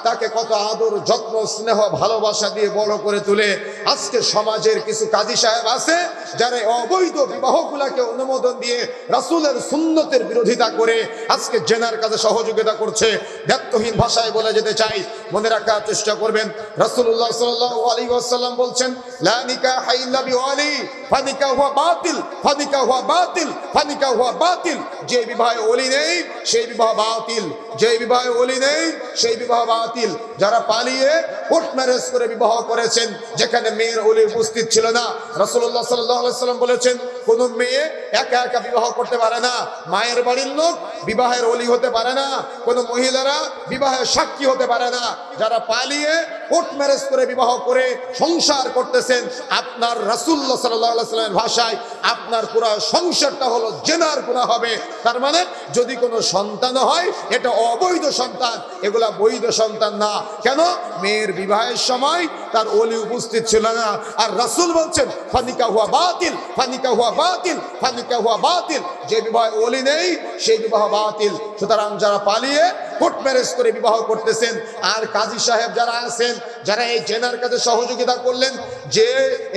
তাকে কত আদর যত্ন স্নেহ ভালোবাসা দিয়ে বড় করে তুলে। আজকে সমাজের কিছু কাজী সাহেব আছে যারা অবৈধ বিবাহগুলোকে অনুমোদন দিয়ে রাসূলের সুন্নতের বিরোধিতা করে আজকে জেনার কাজে সহযোগিতা করছে। দায়িত্বহীন ভাষায় বলে যেতে চাই, মনে রাখার চেষ্টা করবেন, রাসূলুল্লাহ সাল্লাল্লাহু আলাইহি ওয়াসাল্লাম বলছেন লা নিকাহা ইল্লা বিওয়ালি ফানিকাহু বাতিল, ফানিকাহু বাতিল, ফানিকাহু বাতিল। যে বিবাহে ওলি নেই সেই বিবাহ বাতিল, যে বিবাহে ওলি নেই সেই বিবাহ বাতিল। যারা পালিয়ে কোর্ট ম্যারেজ করে বিবাহ করেছেন যেখানে মেয়ের ওলি উপস্থিত ছিল না, রাসূলুল্লাহ সাল্লাল্লাহু আলাইহি ওয়াসাল্লাম বলেছেন কোন মেয়ে একা একা বিবাহ করতে পারে না, মায়ের বাড়ির লোক বিবাহের ওলি হতে পারে না, কোন মহিলারা বিবাহের সাক্ষী হতে পারে না। যারা পালিয়ে কোর্ট ম্যারেজ করে বিবাহ করে সংসার করতেছেন, আপনার রাসূলুল্লাহ সাল্লাল্লাহু আলাইহি ওয়াসাল্লামের ভাষায় আপনার পুরো সংসারটা হলো জেনার গুনাহ হবে। তার মানে যদি কোনো সন্তান হয় এটা অবৈধ সন্তান, এগুলা বৈধ সন্তান না। কেন? মেয়ের বিবাহের সময় তার ওলি উপস্থিত ছিল না। আর রাসূল বলছেন ফানিকাহু বাতিল, ফানিকাহু বাতিল, ফানিকাহু বাতিল। যে বিবাহে ওলি নেই সেই বিবাহ বাতিল। সুতরাং যারা পালিয়ে কোর্ট ম্যারেজ করে বিবাহ করতেছেন, আর কাজী সাহেব যারা আছেন যারা এই জেনার কাজে সহযোগিতা করলেন, যে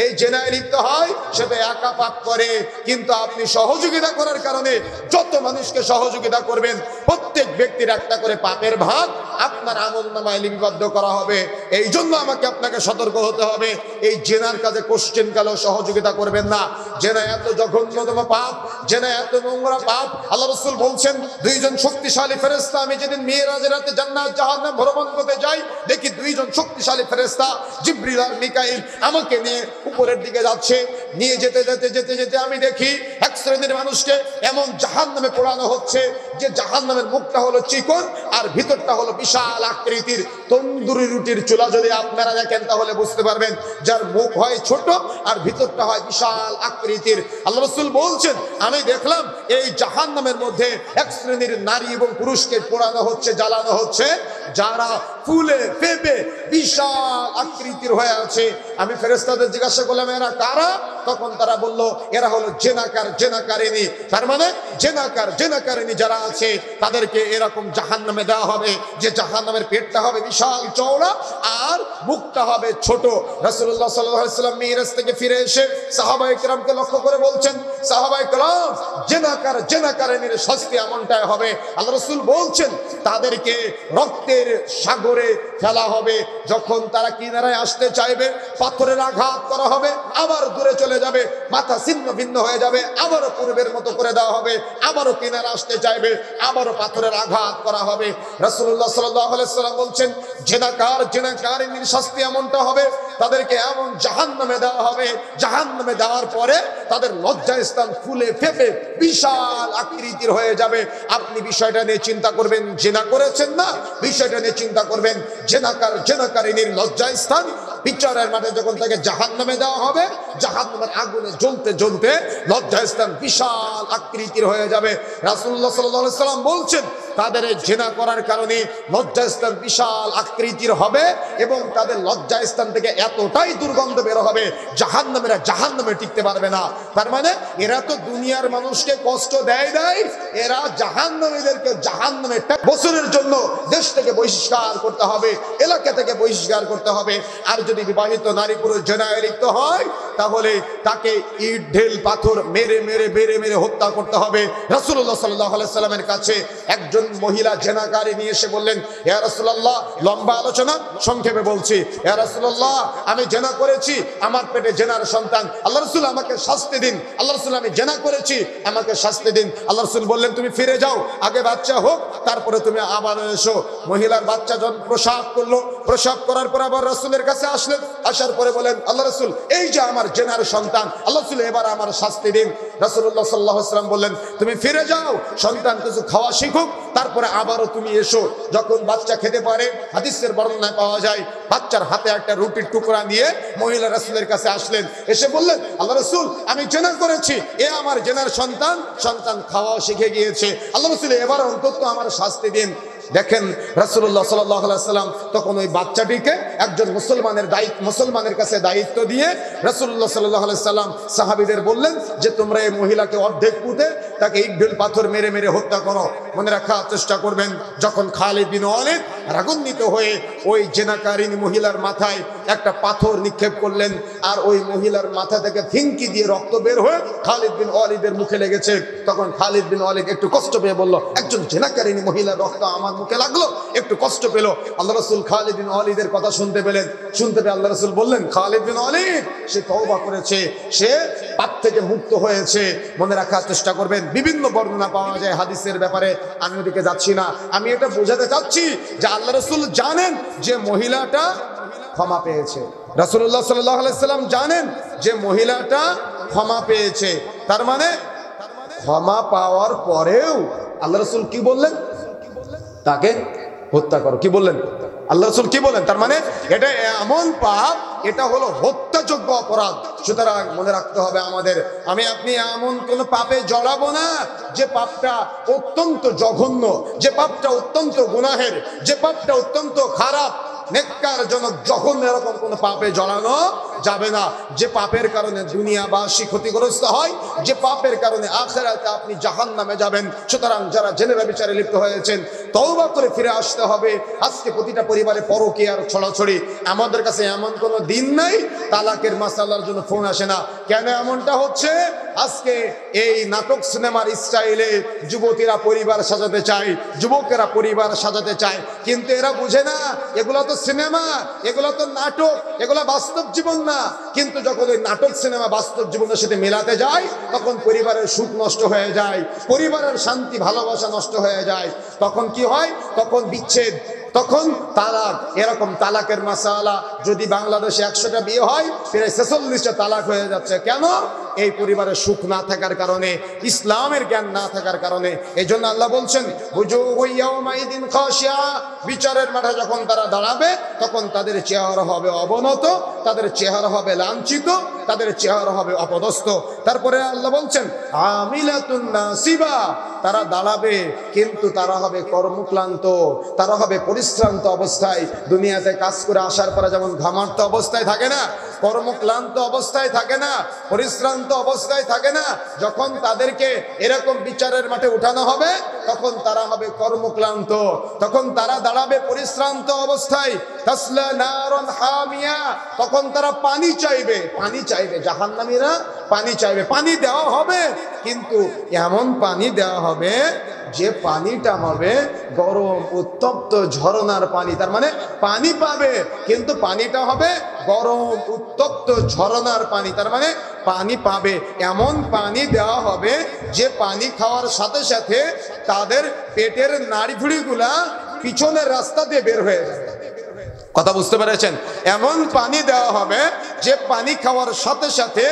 এই জেনায় লিপ্ত হয় সেটা একা পাপ করে, কিন্তু আপনি সহযোগিতা করার কারণে যত মানুষকে সহযোগিতা করবেন প্রত্যেক ব্যক্তির একটা করে পাপের ভাগ আপনার আমলনামায় লিপিবদ্ধ করা হবে। এই জন্য আমাকে আপনাকে সতর্ক হতে হবে, এই জেনার কাজে কোশ্চেন কালেও সহযোগিতা করবেন না। জেনা এত জঘন্যতম পাপ, জেনা এত নোংরা পাপ। আল্লাহ রাসূল বলছেন দুইজন শক্তিশালী ফেরেশতা আমি যেদিন মিরাজের রাতে জান্নাত জাহান্নাম ভ্রমণ করতে যাই, দেখি দুইজন শক্তিশালী ফেরেশতা জিবরিল আর মিকাইল আমাকে নিয়ে উপরের দিকে যাচ্ছে। নিয়ে যেতে যেতে যেতে যেতে আমি দেখি এক শ্রেণীর মানুষকে এমন জাহান্নামে পোড়ানো হচ্ছে যে জাহান্নামের মুখটা হলো চিকন আর ভিতরটা হলো বিশাল আকৃতির তন্দুরি রুটির চুলা। যদি আপনারা দেখেন তাহলে বুঝতে পারবেন, যার মুখ হয় ছোট আর ভিতরটা হয় বিশাল আকৃতির। আল্লাহ রাসূল বলছেন আমি দেখলাম এই জাহান্নামের মধ্যে এক শ্রেণীর নারী এবং পুরুষকে পোড়ানো হচ্ছে, জ্বালানো হচ্ছে, যারা ফুলে ফেপে বিশাল আকৃতির হয়ে আছে। আমি ফেরেশতাদের জিজ্ঞাসা করলাম এরা কারা? তখন তারা বলল এরা হলো জেনাকার, জেনাকারিনী। তার মানে জেনাকার, জেনাকারিনী যারা আছে তাদেরকে এরকম জাহান্নামে দেওয়া হবে, যে জাহান্নামের পেটটা হবে বিশাল চওড়া আর মুখটা হবে ছোট। রাসূলুল্লাহ সাল্লাল্লাহু আলাইহি ওয়াসাল্লাম মিরাজ থেকে ফিরে এসে সাহাবায়ে কেরামকে লক্ষ্য করে বলছেন সাহাবায়ে কেরাম জেনাকার, জেনাকারিনীর শাস্তি এমনটাই হবে। আল্লাহ রাসূল বলছেন তাদেরকে রক্তের সাগরে ফেলা হবে। যখন তারা কিনারায় আসতে চাইবে পাথরের আঘাত করা হবে, আবার দূরে চলে যাবে, মাথা ছিন্ন ভিন্ন হয়ে যাবে, আবারও পূর্বের মতো করে দেওয়া হবে, আবারও কিনারে আসতে চাইবে, আবারও পাথরের আঘাত করা হবে। রাসূলুল্লাহ সাল্লাল্লাহু আলাইহি ওয়াসাল্লাম বলছেন জেনাকার, জেনাকারিনীর শাস্তি এমনটা হবে তাদেরকে এমন জাহান্নামে দেওয়া হবে, জাহান্নামে দেওয়ার পরে তাদের লজ্জাস্থান ফুলে ফেপে বিশাল আকৃতির হয়ে যাবে। আপনি বিষয়টা নিয়ে চিন্তা করবেন, জেনা করেছেন না, বিষয়টা নিয়ে চিন্তা করবেন। জেনাকার, জেনাকারিনীর লজ্জাস্থান বিচারের মাঠে যখন তাকে জাহান্নামে দেওয়া হবে জাহান্নামের আগুনে জ্বলতে জ্বলতে লজ্জাস্থান বিশাল আকৃতির হয়ে যাবে। রাসূলুল্লাহ সাল্লাল্লাহু আলাইহি সাল্লাম বলছেন তাদের জিনা করার কারণে লজ্জাস্থান বিশাল আকৃতির হবে এবং তাদের লজ্জাস্থান থেকে এতটাই দুর্গন্ধ বের হবে জাহান্নামীরা জাহান্নামে টিকতে পারবে না। তার মানে এরা তো দুনিয়ার মানুষকে কষ্ট দেয়, এরা জাহান্নামীদেরকে জাহান্নামে বছরের জন্য দেশ থেকে বহিষ্কার করতে হবে, এলাকা থেকে বহিষ্কার করতে হবে। আর যদি বিবাহিত নারী পুরুষ জিনায় লিপ্ত হয় তাহলে তাকে ইট ঢেল পাথর মেরে মেরে মেরে মেরে হত্যা করতে হবে। রাসূলুল্লাহ সাল্লাল্লাহু আলাইহি সাল্লামের কাছে একজন মহিলা জিনাকারী নিয়ে এসে বললেন, ইয়া রাসূলুল্লাহ, লম্বা আলোচনা সংক্ষেপে বলছি, ইয়া রাসূলুল্লাহ আমি জিনা করেছি, আমার পেটে জিনার সন্তান, আল্লাহ রাসূল আমাকে শাস্তি দিন, আল্লাহ রাসূল আমি জিনা করেছি আমাকে শাস্তি দিন। আল্লাহ রাসূল বললেন তুমি ফিরে যাও, আগে বাচ্চা হোক তারপরে তুমি আবার এসো। মহিলার বাচ্চা যখন প্রসব করলো, প্রসব করার পর আবার রাসূলের কাছে আসলেন, আসার পরে বলেন আল্লাহ রাসূল এই যে আমার জিনার সন্তান, আল্লাহ রাসূল এবার আমার শাস্তি দিন। রাসূলুল্লাহ সাল্লাল্লাহু আলাইহি ওয়াসাল্লাম বললেন তুমি ফিরে যাও, সন্তান কিছু খাওয়া শিখুক, তারপরে আবারও তুমি এসো। যখন বাচ্চা খেতে পারে, হাদিসের বর্ণনায় পাওয়া যায় বাচ্চার হাতে একটা রুটির টুকরা নিয়ে মহিলা রাসূলের কাছে আসলেন, এসে বললেন আল্লাহ রাসূল আমি জিনা করেছি, এ আমার জিনার সন্তান, সন্তান খাওয়া শিখে গিয়েছে, আল্লাহ রাসূল এবার অন্তত আমার শাস্তি দিন। দেখেন রাসূলুল্লাহ সাল্লাল্লাহু আলাইহি ওয়াসাল্লাম তখন ওই বাচ্চাটিকে একজন মুসলমানের কাছে দায়িত্ব দিয়ে রাসূলুল্লাহ সাল্লাল্লাহু আলাইহি ওয়াসাল্লাম সাহাবীদের বললেন যে তোমরা এই মহিলাকে অর্ধেক পুঁতে তাকে ইট ঢেল পাথর মেরে মেরে হত্যা করো। মনে রাখার চেষ্টা করবেন যখন খালিদ বিন ওয়ালিদ রাগান্বিত হয়ে ওই জিনাকারিনী মহিলার মাথায় একটা পাথর নিক্ষেপ করলেন আর ওই মহিলার মাথা থেকে ফিনকি দিয়ে রক্ত বের হয়ে খালিদ বিন ওয়ালিদের মুখে লেগেছে, তখন খালিদ বিন ওয়ালিদ একটু কষ্ট পেয়ে বলল একজন জিনাকারিনী মহিলার রক্ত আমার মুখে লাগলো, একটু কষ্ট পেল। আল্লাহ রাসূল খালিদ বিন ওয়ালিদের কথা শুনতে পেয়ে আল্লাহ রাসূল বললেন খালিদ বিন ওয়ালিদ সে তওবা করেছে, সে পাপ থেকে মুক্ত হয়েছে। মনে রাখার চেষ্টা করবেন বিভিন্ন বর্ণনা পাওয়া যায় হাদিসের ব্যাপারে, আমি ওদিকে যাচ্ছি না, আমি এটা বোঝাতে চাচ্ছি যে আল্লাহ রাসূল জানেন যে মহিলাটা ক্ষমা পেয়েছে, রাসূলুল্লাহ সাল্লাল্লাহু আলাইহি সাল্লাম জানেন যে মহিলাটা ক্ষমা পেয়েছে। তার মানে ক্ষমা পাওয়ার পরেও আল্লাহ রাসূল কি বললেন, তাকে হত্যা করো। কি বললেন আল্লাহ রাসূল, কি বলেন? তার মানে এটা এমন পাপ, এটা হলো হত্যাযোগ্য অপরাধ। সুতরাং মনে রাখতে হবে আমাদের, আমি আপনি এমন কোন পাপে জড়াবো না যে পাপটা অত্যন্ত জঘন্য, যে পাপটা অত্যন্ত গুনাহের, যে পাপটা অত্যন্ত খারাপ নেককারজনক, জঘন্য এরকম কোন পাপে জড়ানো যাবে না যে পাপের কারণে দুনিয়াবাসী ক্ষতিগ্রস্ত হয়, যে পাপের কারণে আখিরাতে আপনি জাহান্নামে যাবেন। সুতরাং যারা জেনে ব্যভিচারে লিপ্ত হয়েছেন তওবা করে ফিরে আসতে হবে। আজকে প্রতিটা পরিবারে পরকীয়ার ছড়াছড়ি, আমাদের কাছে এমন কোনো দিন নাই তালাকের মাসালার জন্য ফোন আসে না। কেন এমনটা হচ্ছে? আজকে এই নাটক সিনেমার স্টাইলে যুবতীরা পরিবার সাজাতে চায়, যুবকেরা পরিবার সাজাতে চায়, কিন্তু এরা বুঝে না এগুলো তো সিনেমা, এগুলো তো নাটক, এগুলো বাস্তব জীবন না। কিন্তু যখন ওই নাটক সিনেমা বাস্তব জীবনের সাথে মেলাতে যায় তখন পরিবারের সুখ নষ্ট হয়ে যায়, পরিবারের শান্তি ভালোবাসা নষ্ট হয়ে যায়। তখন কি হয়? তখন বিচ্ছেদ, তখন তালাক। এরকম তালাকের মাসালা যদি বাংলাদেশে 100টা বিয়ে হয় প্রায় 46টা তালাক হয়ে যাচ্ছে। কেন? এই পরিবারের সুখ না থাকার কারণে, ইসলামের জ্ঞান না থাকার কারণে। এই জন্য আল্লাহ বলছেন বিচারের মাঠে যখন তারা দাঁড়াবে তখন তাদের চেহারা হবে অবনত, তাদের চেহারা হবে লাঞ্ছিত, তাদের চেহারা হবে অপদস্থ। তারপরে আল্লাহ বলছেন আমিলাতুন নাসিবা, তারা দাঁড়াবে কিন্তু তারা হবে কর্মক্লান্ত, তারা হবে পরিশ্রান্ত অবস্থায়। দুনিয়াতে কাজ করে আসার পরে যেমন ঘামার্ত অবস্থায় থাকে না, কর্মক্লান্ত অবস্থায় থাকে না, পরিশ্রান্ত অবস্থায় থাকে না, যখন তাদেরকে এরকম বিচারের মাঠে উঠানো হবে তখন তারা হবে কর্মক্লান্ত, তখন তারা দাঁড়াবে পরিশ্রান্ত অবস্থায়। তাসলা নারুন হামিয়া, তখন তারা পানি চাইবে, পানি চাইবে, জাহান্নামীরা পানি চাইবে। পানি দেওয়া হবে কিন্তু এমন পানি দেওয়া হবে যে পানিটা হবে গরম উত্তপ্ত ঝরনার পানি। তার মানে পানি পাবে কিন্তু পানিটা হবে গরম উত্তপ্ত ঝরনার পানি। তার মানে পানি পাবে, এমন পানি দেওয়া হবে যে পানি খাওয়ার সাথে সাথে তাদের পেটের নাড়িভুড়িগুলা পিছনের রাস্তা দিয়ে বের হয়ে যাবে। কথা বুঝতে পেরেছেন? এমন পানি দেওয়া হবে যে পানি খাওয়ার সাথে সাথে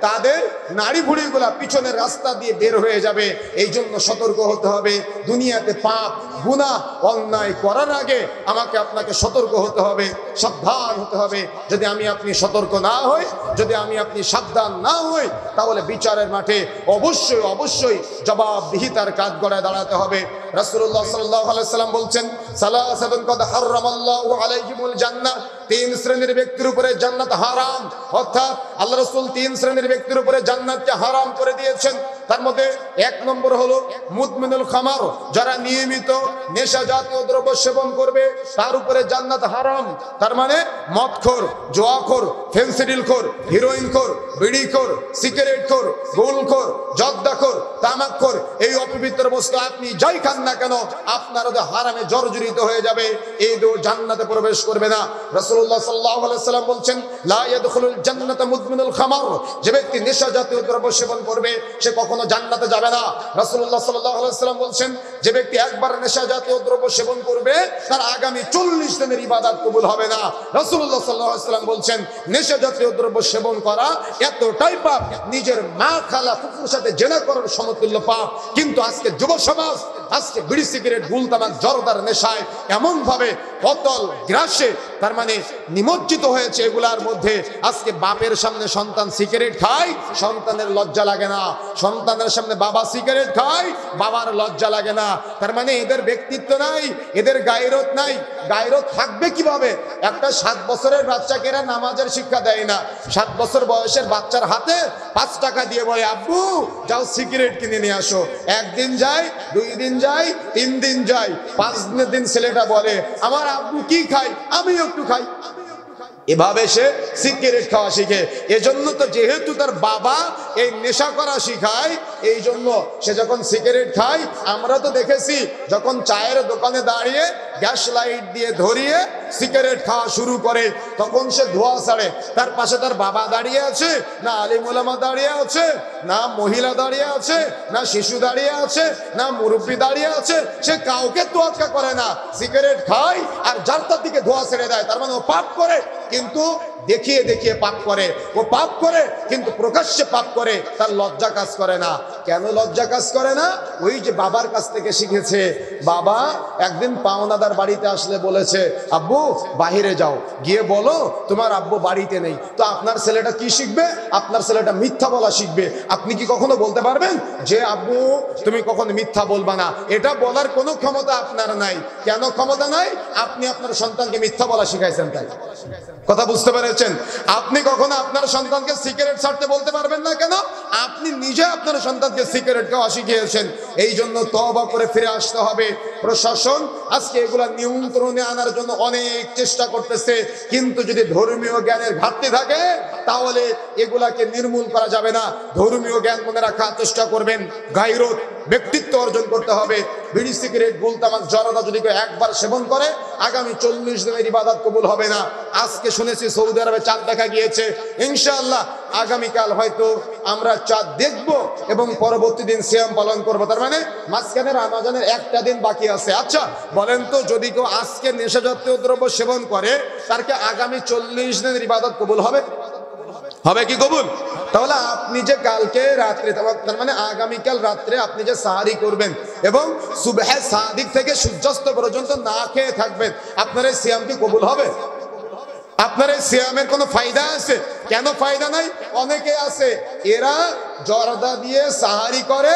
তাদের নাড়ি ভুড়িগুলা পিছনের রাস্তা দিয়ে বের হয়ে যাবে। এই জন্য সতর্ক হতে হবে। দুনিয়াতে পাপ গুনাহ অন্যায় করার আগে আমাকে আপনাকে সতর্ক হতে হবে, সাবধান হতে হবে। যদি আমি আপনি সতর্ক না হই, যদি আমি আপনি সাবধান না হই, তাহলে বিচারের মাঠে অবশ্যই অবশ্যই জবাবদিহিতার কাজ গড়ায় দাঁড়াতে হবে। রাসূলুল্লাহ সাল্লাল্লাহু আলাইহি সাল্লাম বলছেন, সালাসাতুন কদ হারামাল্লাহু আলাইহিমুল জান্নাহ, তিন শ্রেণীর ব্যক্তির উপরে জান্নাত হারাম। অর্থাৎ আল্লাহ রাসূল তিন শ্রেণীর ব্যক্তির উপরে জান্নাতকে হারাম করে দিয়েছেন। তার মধ্যে এক নম্বর হলো মুদমিনুল খামার, যারা নিয়মিত নেশা জাতীয় দ্রব্য সেবন করবে তার উপরে জান্নাত হারাম। তার মানে মদখোর, জুয়াখোর, ফেন্সিডিলখোর, হিরোইনখোর, বিড়িখোর, সিগারেটখোর, গোলখোর, জর্দাখোর, তামাকখোর, এই অপবিত্র বস্তু আপনি যাই খান না কেন আপনার হারামে জর্জরিত হয়ে যাবে, এই দো জান্নাতে প্রবেশ করবে না। রাসূলুল্লাহ সাল্লাল্লাহু আলাইহি সাল্লাম বলছেন, লা ইয়াদখুলুল জান্নাতা মুদমিনুল খামার, যে ব্যক্তি নেশা জাতীয় দ্রব্য সেবন করবে সে কখনো জান্নাতে যাবে না। রাসূলুল্লাহ সাল্লাল্লাহু আলাইহি সাল্লাম বলছেন, যে ব্যক্তি একবার নেশা জাতীয় দ্রব্য সেবন করবে তার আগামী 40 দিনের ইবাদত কবুল হবে না। রাসূলুল্লাহ সাল্লাল্লাহু আলাইহি সাল্লাম বলছেন, নেশা জাতীয় দ্রব্য সেবন করা এতটাই পাপ, নিজের মা খালা ফুফুর সাথে জেনা করার সমতুল্য পাপ। কিন্তু আজকে যুব সমাজ আজকে বিড়ি সিগারেট গুল তামাক জর্দার নেশায় এমন ভাবে অতল গ্রাসে তার মানে নিমজ্জিত হয়েছে, এগুলার মধ্যে আজকে বাপের সামনে সন্তান সিগারেট খায়, সন্তানের লজ্জা লাগে না। সন্তানের সামনে বাবা সিগারেট খায়, বাবার লজ্জা লাগে না। তার মানে এদের ব্যক্তিত্ব নাই, এদের গায়রত নাই। গায়রত থাকবে কিভাবে? একটা 7 বছরের বাচ্চাকে এরা নামাজের শিক্ষা দেয় না। 7 বছর বয়সের বাচ্চার হাতে 5 টাকা দিয়ে বলে, আব্বু যাও সিগারেট কিনে নিয়ে আসো। একদিন যায়, 2 দিন যায়, 3 দিন যায়, 5 দিন ছেলেটা বলে, আমার আব্বু কি খায়, আমিও একটু খাই। এভাবে সে সিগারেট খাওয়া শিখে। এজন্য তো যেহেতু তার বাবা এই নেশা করা শিখায়, এই জন্য সে যখন সিগারেট খায়, আমরা তো দেখেছি যখন চায়ের দোকানে দাঁড়িয়ে গ্যাস লাইট দিয়ে ধরিয়ে সিগারেট খাওয়া শুরু করে তখন সে ধোঁয়া ছাড়ে। তার পাশে তার বাবা দাঁড়িয়ে আছে, না আলিম ওলামা দাঁড়িয়ে আছে, না মহিলা দাঁড়িয়ে আছে, না শিশু দাঁড়িয়ে আছে, না মুরব্বী দাঁড়িয়ে আছে, সে কাউকে তোয়াক্কা করে না, সিগারেট খায় আর যার তার দিকে ধোঁয়া ছেড়ে দেয়। তার মানে ও পাপ করে, কিন্তু দেখিয়ে দেখিয়ে পাপ করে। ও পাপ করে কিন্তু প্রকাশ্যে পাপ করে, তার লজ্জা কাজ করে না। কেন লজ্জা কাজ করে না? ওই যে বাবার কাছ থেকে শিখেছে। বাবা একদিন পাওনাদার বাড়িতে আসলে বলেছে, আব্বু বাহিরে যাও, গিয়ে বলো তোমার আব্বু বাড়িতে নেই। তো আপনার ছেলেটা কি শিখবে? আপনার ছেলেটা মিথ্যা বলা শিখবে। আপনি কি কখনো বলতে পারবেন যে আব্বু তুমি কখনো মিথ্যা বলবা না? এটা বলার কোনো ক্ষমতা আপনার নাই। কেন ক্ষমতা নাই? আপনি আপনার সন্তানকে মিথ্যা বলা শিখাইছেন। তাই কথা বুঝতে পেরেছেন? আপনি কখনো আপনার সন্তানকে সিগারেট ছাড়তে বলতে পারবেন না। কেন? আপনি নিজে আপনার সন্তানকে সিগারেট খাওয়া শিখিয়েছেন। এই জন্য তওবা করে ফিরে আসতে হবে। প্রশাসন আজকে এগুলা নিয়ন্ত্রণে আনার জন্য অনেক চেষ্টা করতেছে, কিন্তু যদি ধর্মীয় জ্ঞানের ঘাটতি থাকে তাহলে এগুলাকে নির্মূল করা যাবে না। ধর্মীয় জ্ঞান মনে রাখার চেষ্টা করবেন। গায়রত, ব্যক্তিত্ব অর্জন করতে হবে। বিড়ি সিগারেট গুল তামাক জর্দা যদি কেউ একবার সেবন করে আগামী 40 দিনের ইবাদত কবুল হবে না। আজকে শুনেছি সৌদি আরবে চাঁদ দেখা গিয়েছে। ইনশাআল্লাহ আগামীকাল হয়তো আমরা চাঁদ দেখব এবং পরবর্তী দিন সিয়াম পালন করব। তার মানে মাঝখানে রমজানের একটা দিন বাকি আছে। আচ্ছা বলেন তো, যদি কেউ আজকে নেশাজাতীয় দ্রব্য সেবন করে তার কি আগামী 40 দিনের ইবাদত কবুল হবে? হবে কি কবুল? তাহলে আপনি যে কালকে রাত্রে, তার মানে আগামীকাল রাত্রে আপনি যে সাহারি করবেন এবং সুবহে সাদিক থেকে সূর্যাস্ত পর্যন্ত না খেয়ে থাকবেন, আপনার এই সিয়াম কি কবুল হবে? আপনার এই সিয়ামের কোনো ফায়দা আছে? কেন ফায়দা নাই? অনেকে আছে এরা জর্দা দিয়ে সাহারি করে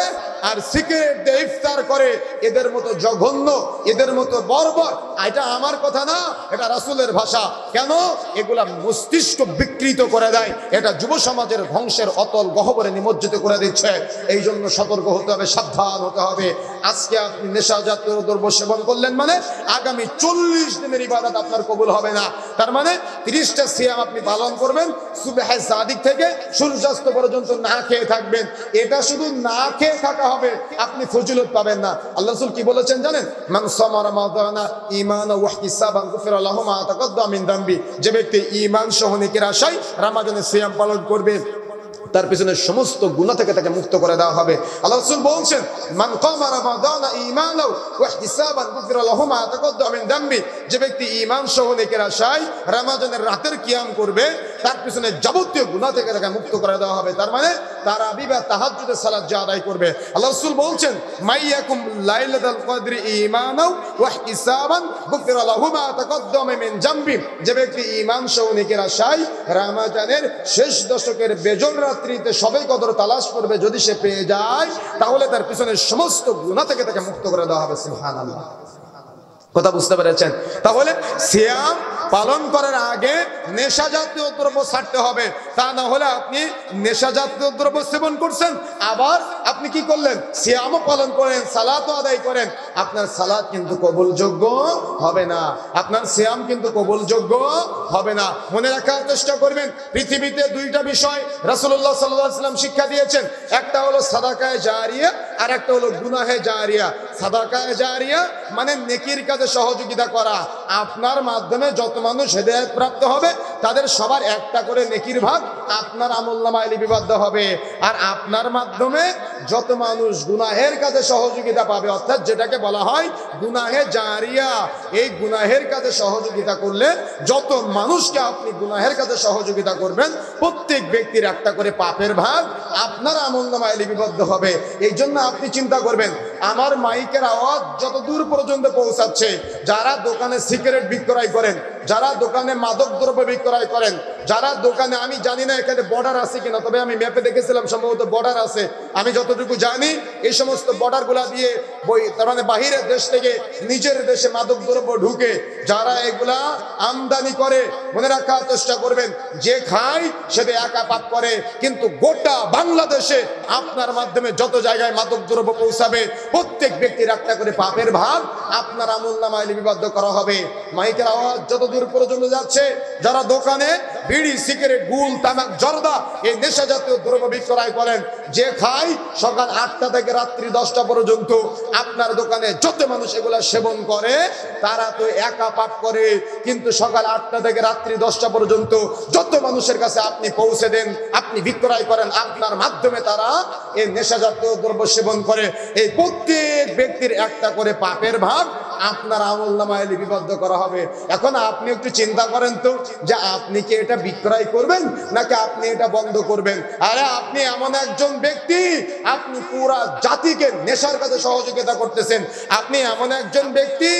আর সিগারেট দিয়ে ইফতার করে। এদের মতো জঘন্য, এদের মতো বর্বর, এটা আমার কথা না, এটা রাসূলের ভাষা। কেন? এগুলা মস্তিষ্ক বিকৃত করে দেয়, এটা যুব সমাজের ধ্বংসের অতল গহ্বরে নিমজ্জিত করে দিচ্ছে। এই জন্য সতর্ক হতে হবে, সাবধান হতে হবে। আজকে আপনি নেশা জাতীয় দ্রব্য সেবন করলেন মানে আগামী 40 দিনের ইবাদত আপনার কবুল হবে না। তার মানে 30টা সিয়াম আপনি পালন করবেন, সুবহে সাদিক থেকে সূর্যাস্ত পর্যন্ত না খেয়ে থাকবেন। এটা শুধু না খেয়ে থাকা হবে, আপনি ফজিলত পাবেন না। আল্লাহ রাসূল কি বলেছেন জানেন? মান সামা রমাদানা ঈমানান ওয়া ইহতিসাবান গুফিরা লাহু মা তাকাদ্দামা মিন যামবি। যে ব্যক্তি ঈমান সহ নেকির আশায় রমজানের সিয়াম পালন করবে তার পিছনে সমস্ত গুনাহ থেকে তাকে মুক্ত করে দেওয়া হবে। আল্লাহ রাসূল বলেন, মান কামা রমাদানা ঈমানান ওয়া ইহতিসাবান গুফিরা লাহু মা তাকাদ্দামা মিন যামবি। যে ব্যক্তি ঈমান সহ নেকির আশায় রমজানের রাতের কিয়াম করবে তার পিছনে যাবতীয় গুনাহ থেকে তাকে মুক্ত করে দেওয়া হবে। তার মানে তারাবি বা তাহাজ্জুদের সালাত যে আদায় করবে, আল্লাহ রাসূল বলছেন মাইয়াকুম লাইলাতুল কদরি ঈমানাও ওয়া ইহতিসাবান গুফিরা লাহু মা তাকদ্দামা মিন জামবি। যে ব্যক্তি ঈমান সহ নেকির আশায় রমজানের শেষ দশকের বেজল রাত্রিতে শবে কদর তালাশ করবে, যদি সে পেয়ে যায় তাহলে তার পিছনে সমস্ত গুনাহ থেকে তাকে মুক্ত করে দেওয়া হবে। সুবহানাল্লাহ, কথা বুঝতে পেরেছেন? তাহলে সিয়াম পালন করার আগে নেশা জাতীয় দ্রব্য ছাড়তে হবে। তা না হলে আপনি নেশা জাতীয় দ্রব্য সেবন করছেন, আবার আপনি কি করলেন, সিয়ামও পালন করেন, সালাতও আদায় করেন, আপনার সালাত কিন্তু কবুলযোগ্য হবে না, আপনার সিয়াম কিন্তু কবুলযোগ্য হবে না। মনে রাখার চেষ্টা করবেন, পৃথিবীতে দুইটা বিষয় রাসূলুল্লাহ সাল্লাল্লাহু আলাইহি ওয়াসাল্লাম শিক্ষা দিয়েছেন। একটা হলো সাদাকায়ে জারিয়া, আর একটা হলো গুনাহে জারিয়া। সাদাকায়ে জারিয়া মানে নেকির কাজে সহযোগিতা করা। আপনার মাধ্যমে যত মানুষ হেদায়েত প্রাপ্ত হবে তাদের সবার একটা করে নেকির ভাগ আপনার আমলনামায় লিপিবদ্ধ হবে। আর আপনার মাধ্যমে যত মানুষ গুনাহের কাজে সহযোগিতা পাবে, অর্থাৎ যেটাকে বলা হয় গুনাহে জারিয়া, এই গুনাহের কাজে সহযোগিতা করলে যত মানুষকে আপনি গুনাহের কাজে সহযোগিতা করবেন, প্রত্যেক ব্যক্তির একটা করে পাপের ভাগ আপনার আমলনামায় লিপিবদ্ধ হবে। এই জন্য আপনি চিন্তা করবেন, আমার মাইকের আওয়াজ যত দূর পর্যন্ত পৌঁছাচ্ছে, যারা দোকানে সিগারেট বিক্রয় করেন, যারা দোকানে মাদক দ্রব্য বিক্রয় করেন, যারা দোকানে, আমি জানি না এখানে বর্ডার আছে কিনা, তবে আমি ম্যাপে দেখেছিলাম সম্ভবত বর্ডার আছে। আমি যতটুকু জানি এই সমস্ত বর্ডারগুলা দিয়ে তার মানে বাহিরের দেশ থেকে নিজের দেশে মাদক দ্রব্য ঢুকে যারা এগুলা আমদানি করে, মনে রাখার চেষ্টা করবেন, যে খায় সেটা একা পাপ করে, কিন্তু গোটা বাংলাদেশে আপনার মাধ্যমে যত জায়গায় মাদক দ্রব্য পৌঁছাবে প্রত্যেক ব্যক্তির একটা করে পাপের ভাগ আপনার আমলনামায় লিপিবদ্ধ করা হবে। মাইকের আওয়াজ যত দূর পর্যন্ত যাচ্ছে, যারা দোকানে বিড়ি, সিগারেট, গুল, তামাক, জর্দা এই নেশা জাতীয় দ্রব্য বিক্রয় করেন, যে খায় সকাল 8টা থেকে রাত্রি 10টা পর্যন্ত আপনার দোকানে যত মানুষ এগুলা সেবন করে তারা তো একা পাপ করে, কিন্তু সকাল 8টা থেকে রাত্রি 10টা পর্যন্ত যত মানুষের কাছে আপনি পৌঁছে দেন, আপনি বিক্রয় করেন, আপনার মাধ্যমে তারা এই নেশা জাতীয় দ্রব্য সেবন করে। এই প্রত্যেক ব্যক্তির একটা করে পাপের ভাগ আপনার আমলনামায় লিপিবদ্ধ করা হবে। এখন আপনি একটু চিন্তা করেন তো, যে আপনি কি এটা বিক্রয় করবেন নাকি আপনি এটা বন্ধ করবেন? আরে আপনি এমন একজন ব্যক্তি, আপনি পুরা জাতিকে নেশার কাছে সহযোগিতা করতেছেন। আপনি এমন একজন ব্যক্তি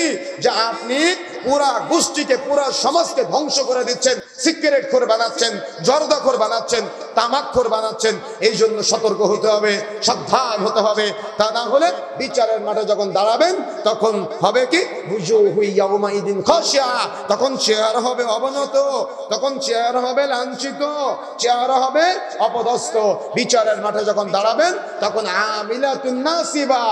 যে আপনি পুরা গোষ্ঠীকে, পুরা সমাজকে ধ্বংস করে দিচ্ছেন, সিগারেট খোর বানাচ্ছেন, জর্দাখোর বানাচ্ছেন, তামাকখোর বানাচ্ছেন। এই জন্য সতর্ক হতে হবে, সাবধান হতে হবে। তা না হলে বিচারের মাঠে যখন দাঁড়াবেন তখন হবে কি, বুজুহু ইয়াউমাইদিন খাশিয়া, তখন চেহারা হবে অবনত, তখন চেহারা হবে লাঞ্ছিত, চেহারা হবে অপদস্থ। বিচারের মাঠে যখন দাঁড়াবেন তখন আমিলাতুন নাসিবা,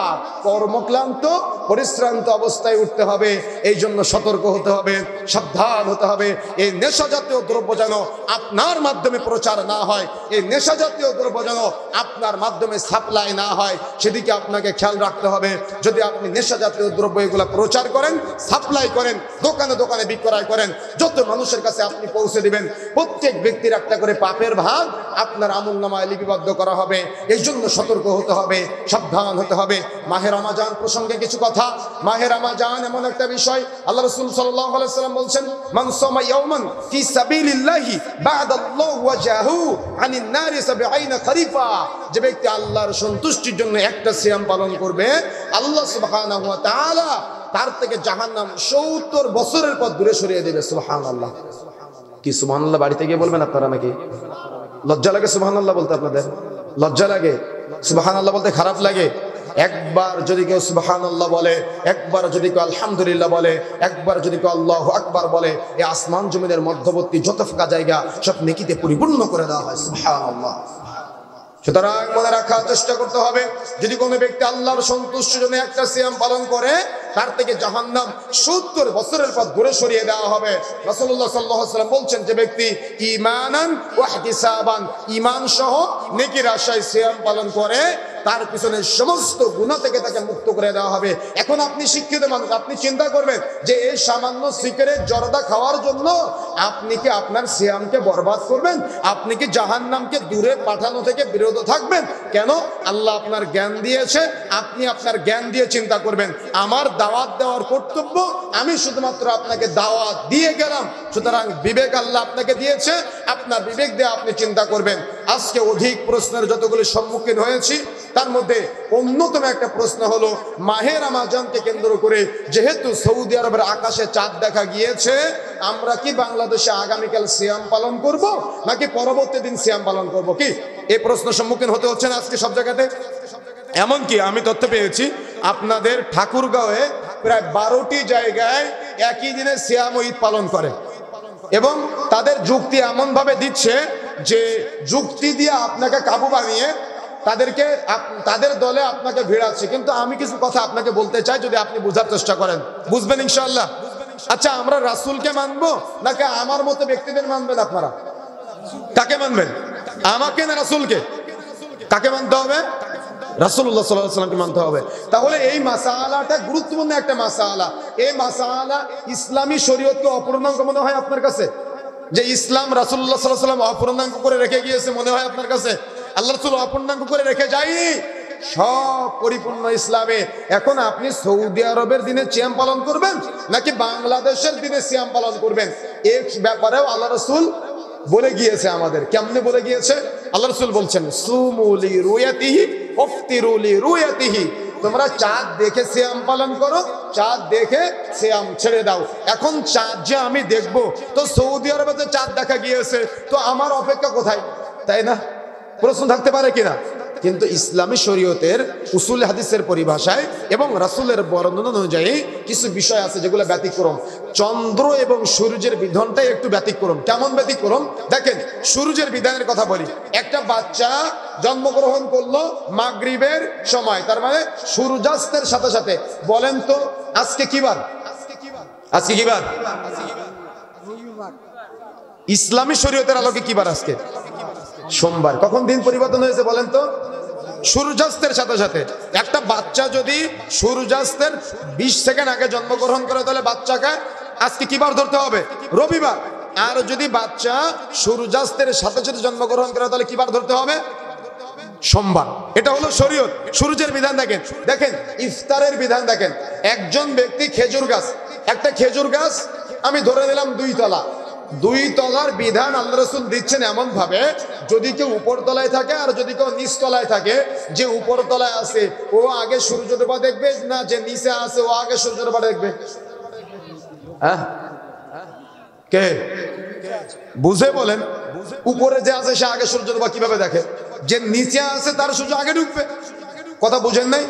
কর্মক্লান্ত পরিশ্রান্ত অবস্থায় উঠতে হবে। এই জন্য সতর্ক হতে হবে, সাবধান হতে হবে। এই নেশা জাতীয় দ্রব্য যেন আপনার মাধ্যমে প্রচার না হয়, এই নেশা জাতীয় দ্রব্য যেন আপনার মাধ্যমে সাপ্লাই না হয়, সেদিকে আপনাকে খেয়াল রাখতে হবে। যদি আপনি নেশা জাতীয় দ্রব্য এগুলো প্রচার করেন, সাপ্লাই করেন, দোকানে দোকানে বিক্রয় করেন, যত মানুষের কাছে আপনি পৌঁছে দিবেন, প্রত্যেক ব্যক্তির একটা করে পাপের ভাগ আপনার আমলনামায় লিপিবদ্ধ করা হবে। এই জন্য সতর্ক হতে হবে, সাবধান হতে হবে। মাহে রমাজান প্রসঙ্গে কিছু কথা। মাহে রমাজান এমন একটা বিষয়, আল্লাহ রাসূল সাল্লাল্লাহু আলাইহি ওয়াসাল্লাম বলছেন, মান সামা ইয়াওমান ফি সাবিলিল্লাহি বা'দাল্লাহু ওয়াজাহু আনিন নারি 70 খরিফা। যে ব্যক্তি আল্লাহর সন্তুষ্টির জন্য একটা সিয়াম পালন করবে, আল্লাহ সুবহানাহু ওয়া তাআলা তার থেকে জাহান্নাম 70 বছরের পর দূরে সরিয়ে দেবে। সুবহানাল্লাহ। কি সুবহানাল্লাহ বাড়িতে গিয়ে বলবেন আপনারা নাকি? লজ্জা লাগে সুবহানাল্লাহ বলতে? আপনাদের লজ্জা লাগে? সুবহানাল্লাহ বলতে খারাপ লাগে? একবার যদি কেউ সুবহানাল্লাহ বলে, একবার যদি কেউ আলহামদুলিল্লাহ বলে, একবার যদি কেউ আল্লাহু আকবার বলে, এই আসমান জমিনের মধ্যবর্তী যত ফাঁকা জায়গা সব নেকিতে পরিপূর্ণ করে দেওয়া হয়। সুবহানাল্লাহ। সুতরাং মনে রাখার চেষ্টা করতে হবে, যদি কোনো ব্যক্তি আল্লাহর সন্তুষ্টির জন্য একটা সিয়াম পালন করে, তার থেকে জাহান্নাম 70 বছরের পর দূরে সরিয়ে দেওয়া হবে। রাসূলুল্লাহ সাল্লাল্লাহু আলাইহি ওয়াসাল্লাম বলছেন, যে ব্যক্তি ঈমানান ওয়া ইহতিসাবান, ঈমান সহ নেকির আশায় সিয়াম পালন করে, তার পিছনে সমস্ত গুনাহ থেকে তাকে মুক্ত করে দেওয়া হবে। এখন আপনি শিক্ষিত মানুষ, আপনি চিন্তা করবেন যে এই সামান্য সিগারেট জর্দা খাওয়ার জন্য আপনি কি আপনার সিয়ামকে বরবাদ করবেন? আপনি কি জাহান্নামকে দূরে পাঠানো থেকে বিরত থাকবেন? কেন? আল্লাহ আপনার জ্ঞান দিয়েছে, আপনি আপনার জ্ঞান দিয়ে চিন্তা করবেন। আমার দাওয়াত দেওয়ার কর্তব্য, আমি শুধুমাত্র আপনাকে দাওয়াত দিয়ে গেলাম। সুতরাং বিবেক আল্লাহ আপনাকে দিয়েছে, আপনার বিবেক দিয়ে আপনি চিন্তা করবেন। আজকে অধিক প্রশ্নের যতগুলি সম্মুখীন হয়েছি তার মধ্যে অন্যতম একটা প্রশ্ন হলো মাহে রমজানকে কেন্দ্র করে যেহেতু সৌদি আরবের আকাশে চাঁদ দেখা গিয়েছে, আমরা কি বাংলাদেশে আগামীকাল সিয়াম পালন করব নাকি পরবর্তী দিন সিয়াম পালন করব? কি এই প্রশ্ন সম্মুখীন হতে হচ্ছে না আজকে সব জায়গাতে? এমনকি আমি তথ্য পেয়েছি আপনাদের ঠাকুরগাঁওয়ে প্রায় 12টি জায়গায় একই দিনে সিয়াম ও ঈদ পালন করে, এবং তাদের যুক্তি এমন ভাবে দিচ্ছে যে যুক্তি দিয়ে আপনাকে কাবু বানিয়ে তাদের দলে আপনাকে ভিড়াচ্ছে। কিন্তু আমি কিছু কথা আপনাকে বলতে চাই, যদি আপনি বোঝার চেষ্টা করেন বুঝবেন ইনশাআল্লাহ। আচ্ছা, আমরা রাসূলকে মানবো নাকি আমার মতো ব্যক্তিদের মানবেন? আপনারা কাকে মানবেন, আমাকে না রাসূলকে? কাকে মানতে হবে? রাসূলুল্লাহ সাল্লাল্লাহু আলাইহি ওয়াসাল্লামকে মানতে হবে। তাহলে এই মাসালাটা গুরুত্বপূর্ণ একটা মাসালা। এই মাসালা ইসলামী শরীয়তকে অপূর্ণাঙ্গ মনে হয় আপনার কাছে? যে ইসলাম রাসূলুল্লাহ সাল্লাল্লাহু আলাইহি ওয়াসাল্লাম অপূর্ণাঙ্গ করে রেখে গিয়েছে মনে হয় আপনার কাছে? আল্লাহ রাসূল অপূর্ণাঙ্গ করে রেখে যায়নি, সব পরিপূর্ণ ইসলামে। এখন আপনি সৌদি আরবের দিনে সিয়াম পালন করবেন নাকি বাংলাদেশের দিনে সিয়াম পালন করবেন, এই ব্যাপারেও আল্লাহ রাসূল বলে গিয়েছে আমাদের। কেমনে বলে গিয়েছে? আল্লাহ রাসূল বলছেন সুমু লি রুয়াতিহি ওয়াফতিরু লি রুয়াতিহি, তোমরা চাঁদ দেখে সিয়াম পালন করো, চাঁদ দেখে সিয়াম ছেড়ে দাও। এখন চাঁদ যে আমি দেখব, তো সৌদি আরবে যে চাঁদ দেখা গিয়েছে, তো আমার অপেক্ষা কোথায়? তাই না? প্রশ্ন থাকতে পারে কিনা? কিন্তু ইসলামী শরীয়তের উসুল হাদিসের পরিভাষায় এবং রাসূলের বর্ণনা অনুযায়ী কিছু বিষয় আছে যেগুলো ব্যতিক্রম। চন্দ্র এবং সূর্যের বিধানটাই একটু ব্যতিক্রম। কেমন ব্যতিক্রম? দেখেন, সূর্যের বিধানের কথা বলি। একটা বাচ্চা জন্মগ্রহণ করলো মাগরিবের সময়, তার মানে সূর্যাস্তের সাথে সাথে। বলেন তো আজকে কি বার? আজকে কি বার? ইসলামী শরীয়তের আলোকে কি বার আজকে? সোমবার। কখন দিন পরিবর্তন হয়েছে বলেন তো? সূর্যাস্তের সাথে সাথে। একটা বাচ্চা যদি সূর্যাস্তের 20 সেকেন্ড আগে জন্মগ্রহণ করে, তাহলে বাচ্চাকে আজকে কি বার ধরতে হবে? রবিবার। আর যদি বাচ্চা সূর্যাস্তের সাথে সাথে জন্মগ্রহণ করে, তাহলে কি বার ধরতে হবে? সোমবার। এটা হলো শরীয়ত। সূর্যের বিধান দেখেন। দেখেন ইফতারের বিধান দেখেন। একজন ব্যক্তি খেজুর গাছ, একটা খেজুর গাছ আমি ধরে নিলাম 2 তলা, 2 তলার বিধান আল্লাহ রাসূল দিচ্ছেন এমন ভাবে, যদি কেউ উপর তলায় থাকে আর যদি কেউ নিচ তলায় থাকে, যে উপর তলায় আছে ও আগে সূর্য ডোবা দেখবে, না যে নিচে আছে ও আগে সূর্য ডোবা দেখবে? হ্যাঁ, কে বুঝে বলেন? উপরে যে আছে সে আগে সূর্য ডোবা কিভাবে দেখে? যে নিচে আছে তার সূর্য আগে ঢুকবে। কথা বুঝেন নাই?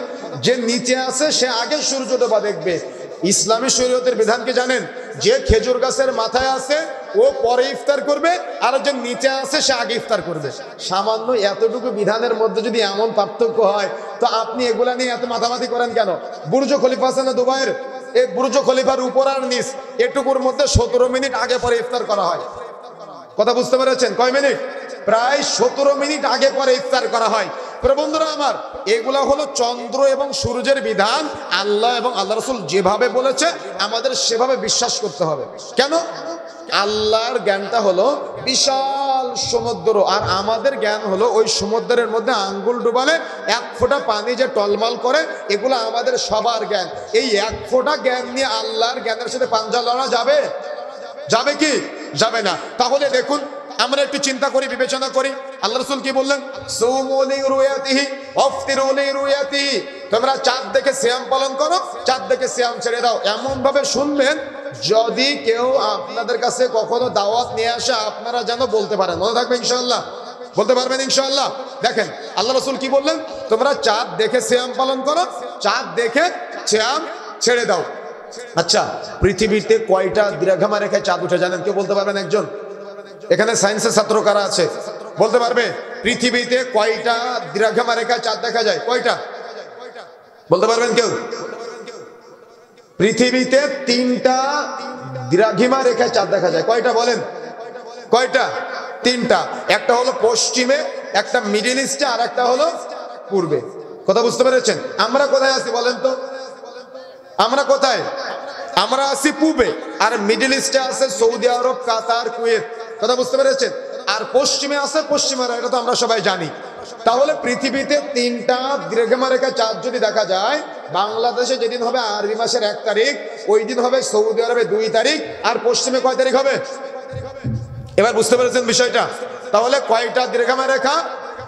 যে নিচে আছে সে আগে সূর্য ডোবা দেখবে। ইসলামী শরীয়তের বিধান কি জানেন? যে খেজুর গাছের মাথায় আছে ও পরে ইফতার করবে, আর যে নিচে আছে সে আগে ইফতার করবে। সামান্য এতটুকু বিধানের মধ্যে যদি এমন পার্থক্য হয়, তো আপনি এগুলা নিয়ে এত মাথামাতি করেন কেন? বুর্জ খলিফা আছে না দুবাইয়ের, এই বুর্জ খলিফার উপর আর নিচ এটুকুর মধ্যে 17 মিনিট আগে পরে ইফতার করা হয়। কথা বুঝতে পেরেছেন? কয় মিনিট? প্রায় 17 মিনিট আগে পরে ইফতার করা হয়। বন্ধুরা আমার, এগুলা হলো চন্দ্র এবং সূর্যের বিধান। আল্লাহ এবং আল্লাহ রাসূল যেভাবে বলেছে আমাদের সেভাবে বিশ্বাস করতে হবে। কেন? আল্লাহর জ্ঞানটা হলো বিশাল সমুদ্র, আর আমাদের জ্ঞান হলো ওই সমুদ্রের মধ্যে আঙ্গুল ডুবালে 1 ফোঁটা পানি যে টলমল করে, এগুলো আমাদের সবার জ্ঞান। এই 1 ফোঁটা জ্ঞান নিয়ে আল্লাহর জ্ঞানের সাথে পাঞ্জা লড়া যাবে? যাবে কি? যাবে না। তাহলে দেখুন, আমরা একটু চিন্তা করি, বিবেচনা করি। আল্লাহ রাসূল কি বললেন? সুমু লি রুয়াতিহি ওয়াফতিরু লি রুয়াতিহি, তোমরা চাঁদ দেখে সিয়াম পালন করো, চাঁদ দেখে সিয়াম ছেড়ে দাও। এমন ভাবে শুনবেন যদি কেউ আপনাদের কাছে কখনো দাওয়াত নিয়ে আসে, আপনারা যেন বলতে পারেন। মনে থাকবে ইনশাআল্লাহ? বলতে পারবেন ইনশাআল্লাহ? দেখেন আল্লাহ রাসূল কি বললেন? তোমরা চাঁদ দেখে সিয়াম পালন করো, চাঁদ দেখে সিয়াম ছেড়ে দাও। আচ্ছা, পৃথিবীতে কয়টা দীর্ঘামা রেখায় চাঁদ উঠে জানেন? কেউ বলতে পারবেন? একজন এখানে সায়েন্সের ছাত্র কারা আছে বলতে পারবে? পৃথিবীতে কয়টা দীর্ঘামা রেখায় চাঁদ দেখা যায়? কয়টা বলতে পারবেন কেউ? পৃথিবীতে 3টা দ্রাঘিমা রেখায় চাঁদ দেখা যায়। কয়টা বলেন? কয়টা? 3টা। একটা হলো পশ্চিমে, একটা মিডল ইস্টে, আর একটা হলো পূর্বে। কথা বুঝতে পেরেছেন? আমরা কোথায় আছি বলেন তো? আমরা কোথায়? আমরা আছি পূবে, আর মিডল ইস্টে আছে সৌদি আরব, কাতার, কুয়েত। কথা বুঝতে পেরেছেন? আর পশ্চিমে আছে পশ্চিমারা, এটা তো আমরা সবাই জানি। তাহলে পৃথিবীতে 3টা দীর্ঘমারেখা চাঁদ যদি দেখা যায়, বাংলাদেশে যেদিন হবে আরবি মাসের 1 তারিখ, ওই দিন হবে সৌদি আরবে 2 তারিখ, আর পশ্চিমে কয় তারিখ হবে? এবার বুঝতে পেরেছেন বিষয়টা? তাহলে কয়টা দীর্ঘমারেখা?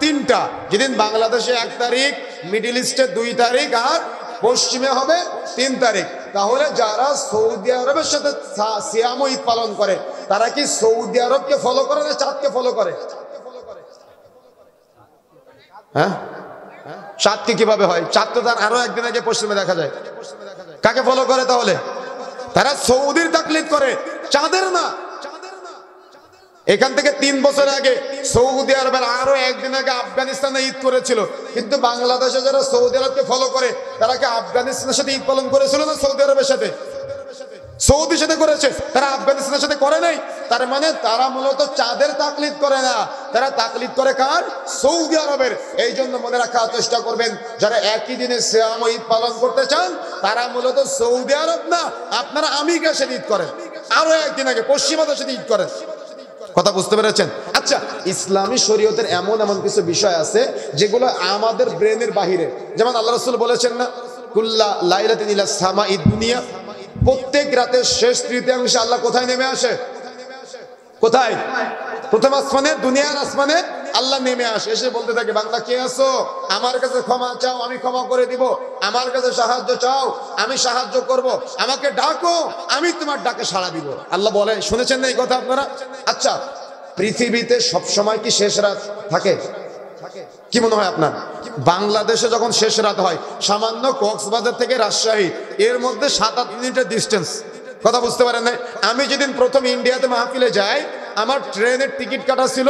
3টা। যেদিন বাংলাদেশে 1 তারিখ, মিডল ইস্টে 2 তারিখ, আর পশ্চিমে হবে 3 তারিখ। তাহলে যারা সৌদি আরবের সাথে সিয়াম ঈদ পালন করে, তারা কি সৌদি আরবকে ফলো করে না চাঁদকে ফলো করে? হ্যাঁ, চাঁদকে কিভাবে হয়? চাঁদ তো তার আরো একদিন আগে পশ্চিমে দেখা যায়। কাকে ফলো করে তাহলে? তারা সৌদির তাকলিদ করে, চাঁদের না। এখান থেকে 3 বছর আগে সৌদি আরবের আরো একদিন আগে আফগানিস্তানে ঈদ করেছিল, কিন্তু বাংলাদেশে যারা সৌদি আরবকে ফলো করে, তারা কি আফগানিস্তানের সাথে ঈদ পালন করেছিল না সৌদি আরবের সাথে? সৌদির সাথে করেছে, তারা আফগানিস্তানের সাথে করে নাই। তার মানে তারা মূলত চাঁদের তাকলিদ করে না, তারা তাকলিদ করে কার? সৌদি আরবের। এই জন্য মনে রাখার চেষ্টা করবেন, যারা একই দিনে সিয়াম ঈদ পালন করতে চান, তারা মূলত সৌদি আরব না, আপনারা আমেরিকার সাথে ঈদ করেন, আরো একদিন আগে পশ্চিমাদের সাথে ঈদ করেন। কথা বুঝতে পেরেছেন? আচ্ছা, ইসলামী শরীয়তের এমন এমন কিছু বিষয় আছে যেগুলো আমাদের ব্রেনের বাহিরে। যেমন আল্লাহ রাসূল বলেছেন না, কুল্লা লাইলাতিন ইলা সামাঈদ দুনিয়া, প্রত্যেক রাতের শেষ তৃতীয়াংশে আল্লাহ কোথায় নেমে আসে? কোথায়? প্রথম আসমানে, দুনিয়ার আসমানে আল্লাহ নেমে আসে, এসে বলতে থাকে, বান্দা কে আছো? আমার কাছে ক্ষমা চাও, আমি ক্ষমা করে দিব। আমার কাছে সাহায্য চাও, আমি সাহায্য করব। আমাকে ডাকো, আমি তোমার ডাকে সাড়া দিব। আল্লাহ বলে, শুনেছেন না এই কথা আপনারা? আচ্ছা, পৃথিবীতে সব সময় কি শেষ রাত থাকে? কি মনে হয় আপনার? বাংলাদেশে যখন শেষ রাত হয়, সামান্য কক্সবাজার থেকে রাজশাহী, এর মধ্যে 7-8 মিনিটের ডিস্টেন্স। কথা বুঝতে পারেন না? আমি যেদিন প্রথম ইন্ডিয়াতে মাহফিলে যাই, আমার ট্রেনের টিকিট কাটা ছিল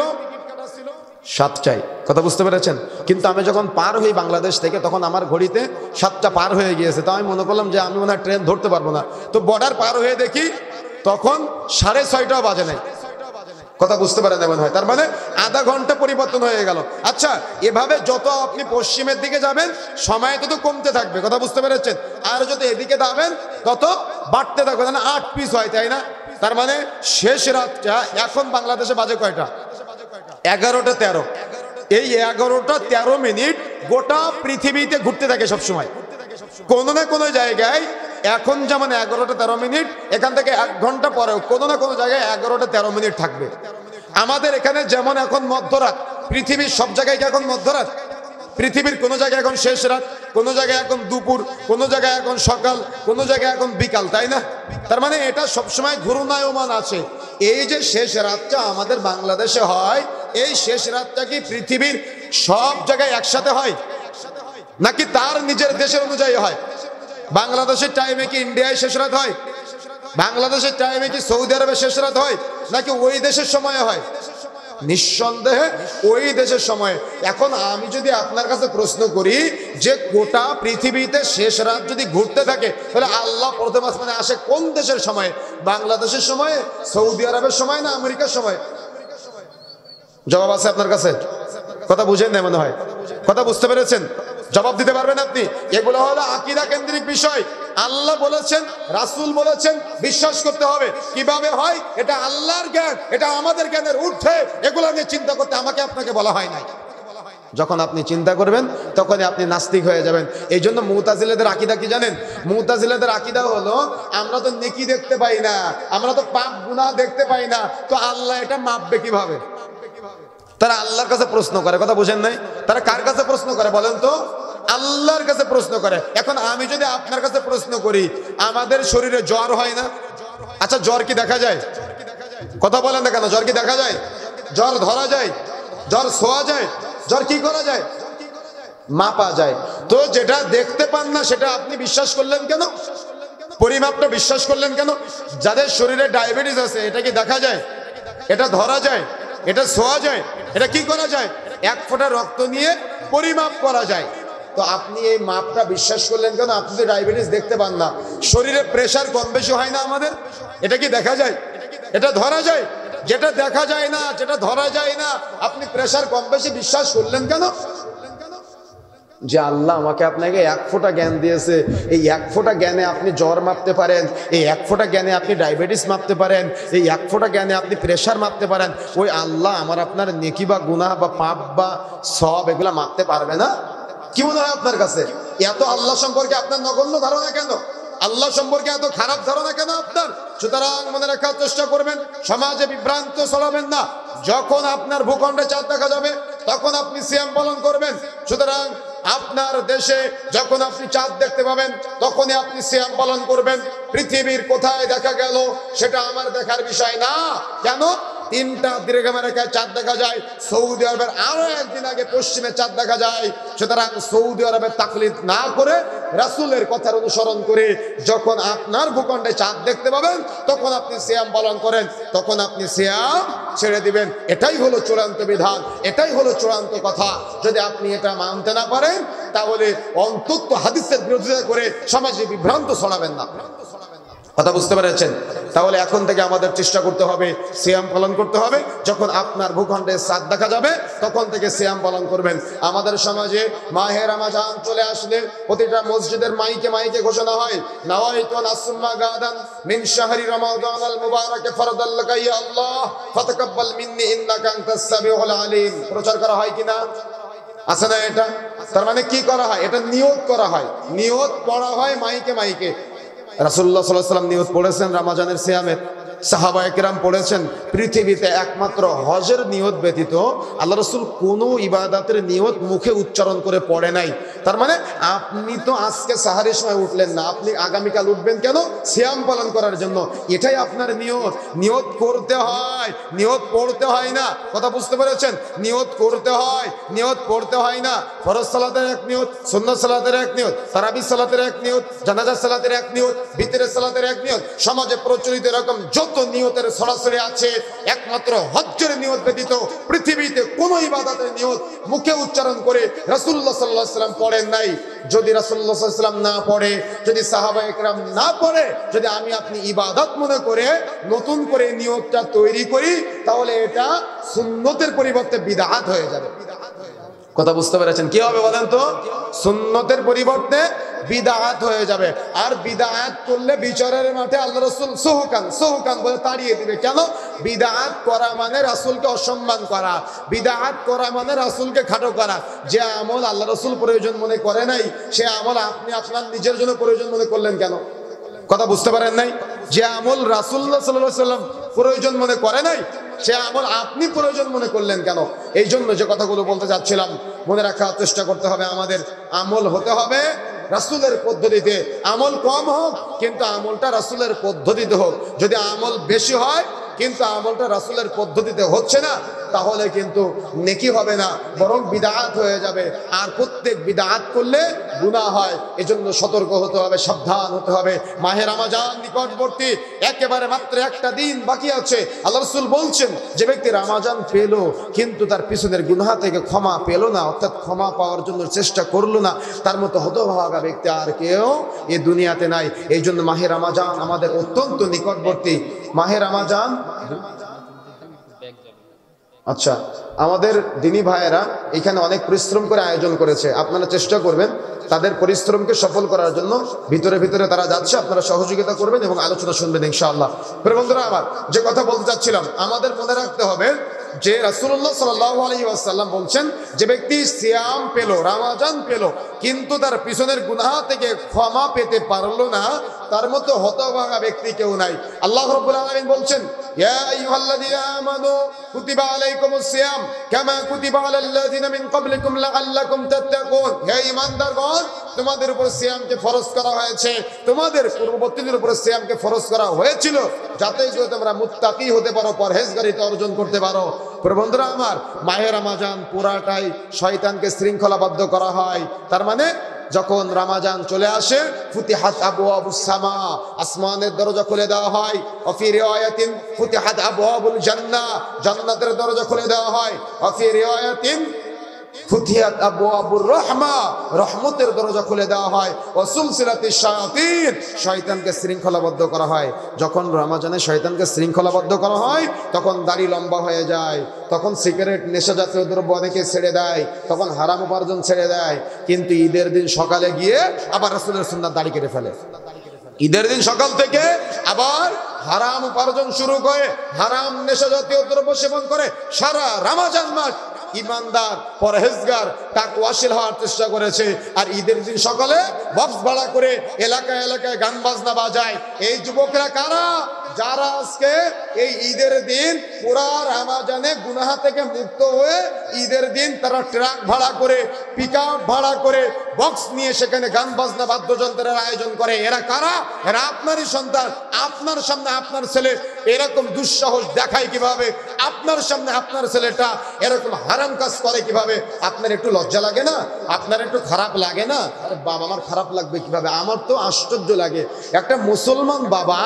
7টায়। কথা বুঝতে পেরেছেন? কিন্তু আমি যখন পার হই বাংলাদেশ থেকে, তখন আমার ঘড়িতে 7টা পার হয়ে গিয়েছে। তো আমি মনে করলাম যে আমি মনে হয় ট্রেন ধরতে পারবো না। তো বর্ডার পার হয়ে দেখি তখন 6:30টাও বাজে নাই। কথা বুঝতে পারেন এমন হয়? তার মানে আধা ঘন্টা পরিবর্তন হয়ে গেল। আচ্ছা, এভাবে যত আপনি পশ্চিমের দিকে যাবেন, সময় তত কমতে থাকবে। কথা বুঝতে পেরেছেন? আর যত এদিকে যাবেন, তত বাড়তে থাকবে। 8 পিস হয়, তাই না? তার মানে শেষ রাতটা এখন বাংলাদেশে বাজে কয়টা? 11টা 13। এই 11টা 13 মিনিট গোটা পৃথিবীতে ঘুরতে থাকে সবসময়। কোনো না কোনো জায়গায় এখন যেমন 11টা 13 মিনিট, এখান থেকে 1 ঘন্টা পরেও কোনো না কোনো জায়গায় 11টা 13 মিনিট থাকবে। আমাদের এখানে যেমন এখন মধ্যরাত, পৃথিবীর সব জায়গায় কি এখন মধ্যরাত? পৃথিবীর কোনো জায়গায় এখন শেষ রাত, কোনো জায়গায় এখন দুপুর, কোনো জায়গায় এখন সকাল, কোনো জায়গায় এখন বিকাল, তাই না? তার মানে এটা সবসময় ঘূর্ণায়মান আছে। এই যে শেষ রাতটা আমাদের বাংলাদেশে হয়, এই শেষ রাতটা কি পৃথিবীর সব জায়গায় একসাথে হয়, নাকি তার নিজের দেশের অনুযায়ী হয়? বাংলাদেশের টাইমে কি ইন্ডিয়ায় শেষ রাত হয়? বাংলাদেশের টাইমে কি সৌদি আরবে শেষ রাত হয়, নাকি ওই দেশের সময়ে হয়? নিঃসন্দেহে ওই দেশের সময়ে। এখন আমি যদি আপনার কাছে প্রশ্ন করি যে গোটা পৃথিবীতে শেষ রাত যদি ঘুরতে থাকে, তাহলে আল্লাহ প্রথম আসমানে আসে কোন দেশের সময়ে? বাংলাদেশের সময়ে, সৌদি আরবের সময়, না আমেরিকার সময়? জবাব আছে আপনার কাছে? কথা বুঝেন না মনে হয়? কথা বুঝতে পেরেছেন? জবাব দিতে পারবেন আপনি? এগুলো হলো আকীদা কেন্দ্রিক বিষয়। আল্লাহ বলেছেন, রাসূল বলেছেন, বিশ্বাস করতে হবে। কিভাবে হয়? এটা আল্লাহর জ্ঞান, এটা আমাদের জ্ঞানের ঊর্ধ্বে। এগুলো নিয়ে চিন্তা করতে আমাকে আপনাকে বলা হয় নাই। যখন আপনি চিন্তা করবেন, তখনই আপনি নাস্তিক হয়ে যাবেন। এই জন্য মুতাজিলাদের আকীদা কি জানেন? মুতাজিলাদের আকীদা হলো, আমরা তো নেকি দেখতে পাই না, আমরা তো পাপ গুনাহ দেখতে পাই না, তো আল্লাহ এটা মাপবে কিভাবে? তারা আল্লাহর কাছে প্রশ্ন করে। কথা বুঝেন নাই? তারা কার কাছে প্রশ্ন করে বলেন তো? আল্লাহর কাছে প্রশ্ন করে। এখন আমি যদি আপনার কাছে প্রশ্ন করি, আমাদের শরীরে জ্বর হয় না? আচ্ছা, জ্বর কি দেখা যায়? কথা বলেন না কেন? জ্বর কি দেখা যায়? জ্বর ধরা যায়? জ্বর ছোঁয়া যায়? জ্বর কি করা যায়? মাপা যায়। তো যেটা দেখতে পান না সেটা আপনি বিশ্বাস করলেন কেন? পরিমাপটা বিশ্বাস করলেন কেন? যাদের শরীরে ডায়াবেটিস আছে, এটা কি দেখা যায়? এটা ধরা যায়? এটা ছোঁয়া যায়? এটা কি করা যায়? 1 ফোঁটা রক্ত নিয়ে পরিমাপ করা যায়। তো আপনি এই মাপটা বিশ্বাস করলেন কেন? আপনি তো ডায়াবেটিস দেখতে পান না। শরীরে প্রেসার কম বেশি হয় না আমাদের? এটা কি দেখা যায়? এটা ধরা যায়? যেটা দেখা যায় না, যেটা ধরা যায় না, আপনি প্রেসার কম বেশি বিশ্বাস করলেন কেন? যে আল্লাহ আমাকে আপনাকে 1 ফোঁটা জ্ঞান দিয়েছে, এই 1 ফোঁটা জ্ঞানে আপনি জ্বর মাপতে পারেন, এই 1 ফোঁটা জ্ঞানে আপনি ডায়াবেটিস মাপতে পারেন, এই 1 ফোঁটা জ্ঞানে আপনি প্রেশার মাপতে পারেন, ওই আল্লাহ আমার আপনার নেকি বা গুনাহ বা পাপ বা সব এগুলা মাপতে পারবে না? কি মনে হয় আপনার কাছে? এত আল্লাহ সম্পর্কে আপনার নগণ্য ধারণা কেন? আল্লাহ সম্পর্কে এত খারাপ ধারণা কেন আপনার? সুতরাং মনে রাখার চেষ্টা করবেন, সমাজে বিভ্রান্ত ছড়াবেন না। যখন আপনার ভূখণ্ডে চাঁদ দেখা যাবে তখন আপনি সিয়াম পালন করবেন। সুতরাং আপনার দেশে যখন আপনি চাঁদ দেখতে পাবেন তখনই আপনি সিয়াম পালন করবেন। পৃথিবীর কোথায় দেখা গেল সেটা আমার দেখার বিষয় না। কেন? 3টা দীর্ঘমেরেখায় চাঁদ দেখা যায়, সৌদি আরবের আরো একদিন আগে পশ্চিমে চাঁদ দেখা যায়। সুতরাং সৌদি আরবের তাকলিদ না করে রাসূলের কথার অনুসরণ করে যখন আপনার ভূখণ্ডে চাঁদ দেখতে পাবেন তখন আপনি সিয়াম পালন করেন, তখন আপনি সিয়াম ছেড়ে দিবেন। এটাই হলো চূড়ান্ত বিধান, এটাই হলো চূড়ান্ত কথা। যদি আপনি এটা মানতে না পারেন তাহলে অন্তত হাদিসের বিরোধিতা করে সমাজে বিভ্রান্ত ছড়াবেন না। কথা বুঝতে পেরেছেন? তাহলে এখন থেকে আমাদের চেষ্টা করতে হবে, সিয়াম পালন করতে হবে। যখন আপনার ভূখণ্ডে চাঁদ দেখা যাবে তখন থেকে সিয়াম পালন করবেন। আমাদের সমাজে মাহে রমজান চলে আসলে প্রতিটা মসজিদের মাইকে মাইকে ঘোষণা হয়, নাওয়াইতু আন আসুম্মা গাদান মিন শাহরি রমাদানাল মুবারাক ফারদাল লাকা ইয়া আল্লাহ ফাতাকাব্বাল মিন্নি ইন্নাকা আনতাস সামিউল আলিম। প্রচার করা হয় কিনা? আছে না এটা? তার মানে কি করা হয়? এটা নিয়ত করা হয়, নিয়ত পড়া হয় মাইকে মাইকে। রাসূলুল্লাহ সাল্লাল্লাহু আলাইহি ওয়াসাল্লাম নিয়ত পড়েছেন রমজানের সিয়ামের, সাহাবায়ে কেরাম পড়েছেন। পৃথিবীতে একমাত্র হজের নিয়ত ব্যতীত আল্লাহ রাসূল কোনো ইবাদতের নিয়ত মুখে উচ্চারণ করে পড়ে নাই। তার মানে আপনি তো আজকে সাহারির সময় উঠলেন না, আপনি আগামীকাল উঠবেন কেন? সিয়াম পালন করার জন্য। এটাই আপনার নিয়ত। নিয়ত করতে হয়, নিয়ত পড়তে হয় না। কথা বুঝতে পেরেছেন? নিয়ত করতে হয়, নিয়ত পড়তে হয় না। ফরজ সালাতের এক নিয়ত, সুন্নাত সালাতের এক নিয়ত, তারাবির সালাতের এক নিয়ত, জানাজা সালাতের এক নিয়ত, ভিতরের সালাতের এক নিয়ত। সমাজে প্রচলিত এরকম যত নিয়তের ছড়াছড়ি আছে, একমাত্র হজ্জের নিয়ত ব্যতীত পৃথিবীতে কোনো ইবাদতের নিয়ত মুখে উচ্চারণ করে রাসূলুল্লাহ সাল্লাল্লাহু আলাইহি ওয়াসাল্লাম পড়েন নাই। যদি রাসূলুল্লাহ সাল্লাল্লাহু আলাইহি ওয়াসাল্লাম না পড়ে, যদি সাহাবায়ে কেরাম না পড়ে, যদি আমি আপনি ইবাদত মনে করে নতুন করে নিয়তটা তৈরি করি, তাহলে এটা সুন্নতের পরিবর্তে বিদআত হয়ে যাবে। কথা বুঝতে পেরেছেন? কি হবে বলেন তো? সুন্নতের পরিবর্তে বিদআত হয়ে যাবে। আর বিদআত করলে বিচারের মাঠে আল্লাহ রাসূল সুহকান সুহকান বলে তাড়িয়ে দিবে। কেন? বিদআত করা মানে রাসূলকে অসম্মান করা, বিদআত করা মানে রাসূলকে খাটো করা। যে আমল আল্লাহ রাসূল প্রয়োজন মনে করে নাই, সে আমল আপনি আপনার নিজের জন্য প্রয়োজন মনে করলেন কেন? কথা বুঝতে পারেন নাই? যে আমল রাসূলুল্লাহ সাল্লাল্লাহু আলাইহি ওয়াসাল্লাম প্রয়োজন মনে করে নাই, সে আমল আপনি প্রয়োজন মনে করলেন কেন? এই জন্য যে কথাগুলো বলতে যাচ্ছিলাম, মনে রাখার চেষ্টা করতে হবে, আমাদের আমল হতে হবে রাসূলের পদ্ধতিতে। আমল কম হোক কিন্তু আমলটা রাসূলের পদ্ধতিতে হোক। যদি আমল বেশি হয় কিন্তু আমলটা রাসূলের পদ্ধতিতে হচ্ছে না, তাহলে কিন্তু নেকি হবে না, বরং বিদআত হয়ে যাবে। আর প্রত্যেক বিদআত করলে গুনাহ হয়। এজন্য সতর্ক হতে হবে, সাবধান হতে হবে। মাহে রমজান নিকটবর্তী, একেবারে মাত্র একটা দিন বাকি আছে। আল্লাহ রাসূল বলছেন, যে ব্যক্তি রমজান পেল কিন্তু তার পিছনের গুনাহ থেকে ক্ষমা পেল না, অর্থাৎ ক্ষমা পাওয়ার জন্য চেষ্টা করলো না, তার মতো হতভাগা ব্যক্তি আর কেউ এই দুনিয়াতে নাই। এই জন্য মাহে রমজান আমাদের অত্যন্ত নিকটবর্তী। মাহে রমজান, আচ্ছা, আমাদের দিনী ভাইয়েরা এখানে অনেক পরিশ্রম করে আয়োজন করেছে। আপনারা চেষ্টা করবেন তাদের পরিশ্রমকে সফল করার জন্য। ভিতরে ভিতরে তারা যাচ্ছে, আপনারা সহযোগিতা করবেন এবং আলোচনা শুনবেন ইনশাআল্লাহ। প্রিয় বন্ধুরা আমার, যে কথা বলতে চাচ্ছিলাম, আমাদের মনে রাখতে হবে যে রাসূলুল্লাহ সাল্লাল্লাহু আলাইহি ওয়াসাল্লাম বলছেন, যে ব্যক্তি সিয়াম পেল, রমজান পেল, কিন্তু তার পিছনের গুনাহ থেকে ক্ষমা পেতে পারলো না, তার মতো হতভাগা ব্যক্তি কেউ নাই। আল্লাহ রাব্বুল আলামিন বলছেন, ইয়া আইয়ুহাল্লাযীনা আমানু কুতিবা আলাইকুমুস সিয়াম কামা কুতিবা আলাল্লাযীনা মিন ক্বাবলিকুম লাআল্লাকুম তাত্তাকুন। হে ঈমানদারগণ, তোমাদের উপর সিয়ামকে ফরজ করা হয়েছে, তোমাদের পূর্ববর্তীদের উপর সিয়ামকে ফরজ করা হয়েছিল, যাতে করে তোমরা মুত্তাকি হতে পারো, পরহেজগারিতা অর্জন করতে পারো। বন্ধুরা আমার, মাহে রমজান পুরাটাই শয়তানকে শৃঙ্খলাবদ্ধ করা হয়। তার মানে যখন রমজান চলে আসে, ফুতিহাত আবওয়াবুস সামা, আসমানের দরজা খুলে দেওয়া হয়। ওয়াফি রিওয়ায়াতিন ফুতিহাত আবওয়াবুল জান্নাহ, জান্নাতের দরজা খুলে দেওয়া হয়। ওয়াফি রিওয়ায়াতিন ফুতিহাত আবওয়াবুর রাহমা, রহমতের দরজা খুলে দেওয়া হয়। ওয়া সুলসিলাতিশ শায়াতিন, শয়তানকে শৃঙ্খলাবদ্ধ করা হয়। যখন রমজানে শয়তানকে শৃঙ্খলাবদ্ধ করা হয় তখন দাড়ি লম্বা হয়ে যায়, তখন সিগারেট নেশা জাতীয় দ্রব্য অনেকে ছেড়ে দেয়, তখন হারাম উপার্জন ছেড়ে দেয়। কিন্তু ঈদের দিন সকালে গিয়ে আবার রাসূলের সুন্নাত দাড়ি কেটে ফেলে। ঈদের দিন সকাল থেকে আবার হারাম উপার্জন শুরু করে, হারাম নেশা জাতীয় দ্রব্য সেবন করে। সারা রমজান মাস ইমানদার পরহেজগার তাকওয়াশীল হওয়ার চেষ্টা করেছে, আর ঈদের দিন সকালে বক্স ভাড়া করে এলাকায় এলাকায় গান বাজনা বাজায়। এই যুবকরা কারা? যারা আজকে এই ঈদের দিন পুরা রমজানে গুনাহ থেকে মুক্ত হয়ে ঈদের দিন তারা ট্রাক ভাড়া করে, পিকআপ ভাড়া করে, বক্স নিয়ে সেখানে গান বাজনা বাদ্যযন্ত্রের আয়োজন করে। এরা কারা? এরা আপনারই সন্তান। আপনার সামনে আপনার ছেলে এরকম দুঃসাহস দেখায় কিভাবে? আপনার সামনে আপনার ছেলেটা এরকম হারাম কাজ করে কিভাবে? আপনার একটু লজ্জা লাগে না? আপনার একটু খারাপ লাগে না? আরে বাবা, আমার খারাপ লাগবে কিভাবে? আমার তো আশ্চর্য লাগে, একটা মুসলমান বাবা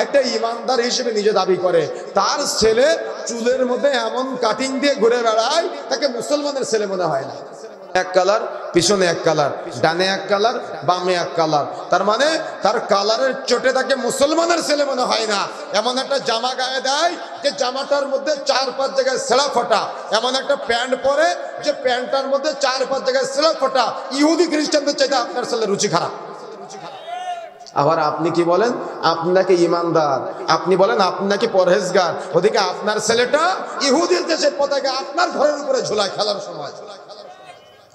একটা ইমানদার হিসেবে নিজে দাবি করে, তার ছেলে চুলের মধ্যে এমন কাটিং দিয়ে ঘুরে বেড়ায়, তাকে মুসলমানের ছেলে মনে হয় না। এক কালার, পিছনে এক কালার, ডানে এক কালার, বামে এক কালার, তার মানে তার কালারের চোটে তাকে মুসলমানের ছেলে মনে হয় না। এমন একটা জামা গায়ে দেয় যে জামাটার মধ্যে 4-5 জায়গায় ছেঁড়া ফোটা, এমন একটা প্যান্ট পরে যে প্যান্টটার মধ্যে 4-5 জায়গায় ছেঁড়া ফোটা। ইহুদি খ্রিস্টানদের চাইতে আপনার ছেলের রুচি খারাপ। আবার আপনি কি বলেন? আপনি নাকি ইমানদার, আপনি বলেন আপনি নাকি পরহেজগার, ওদিকে আপনার ছেলেটা ইহুদির দেশের পতাকা আপনার ঘরের উপরে ঝোলায় খেলার সময়।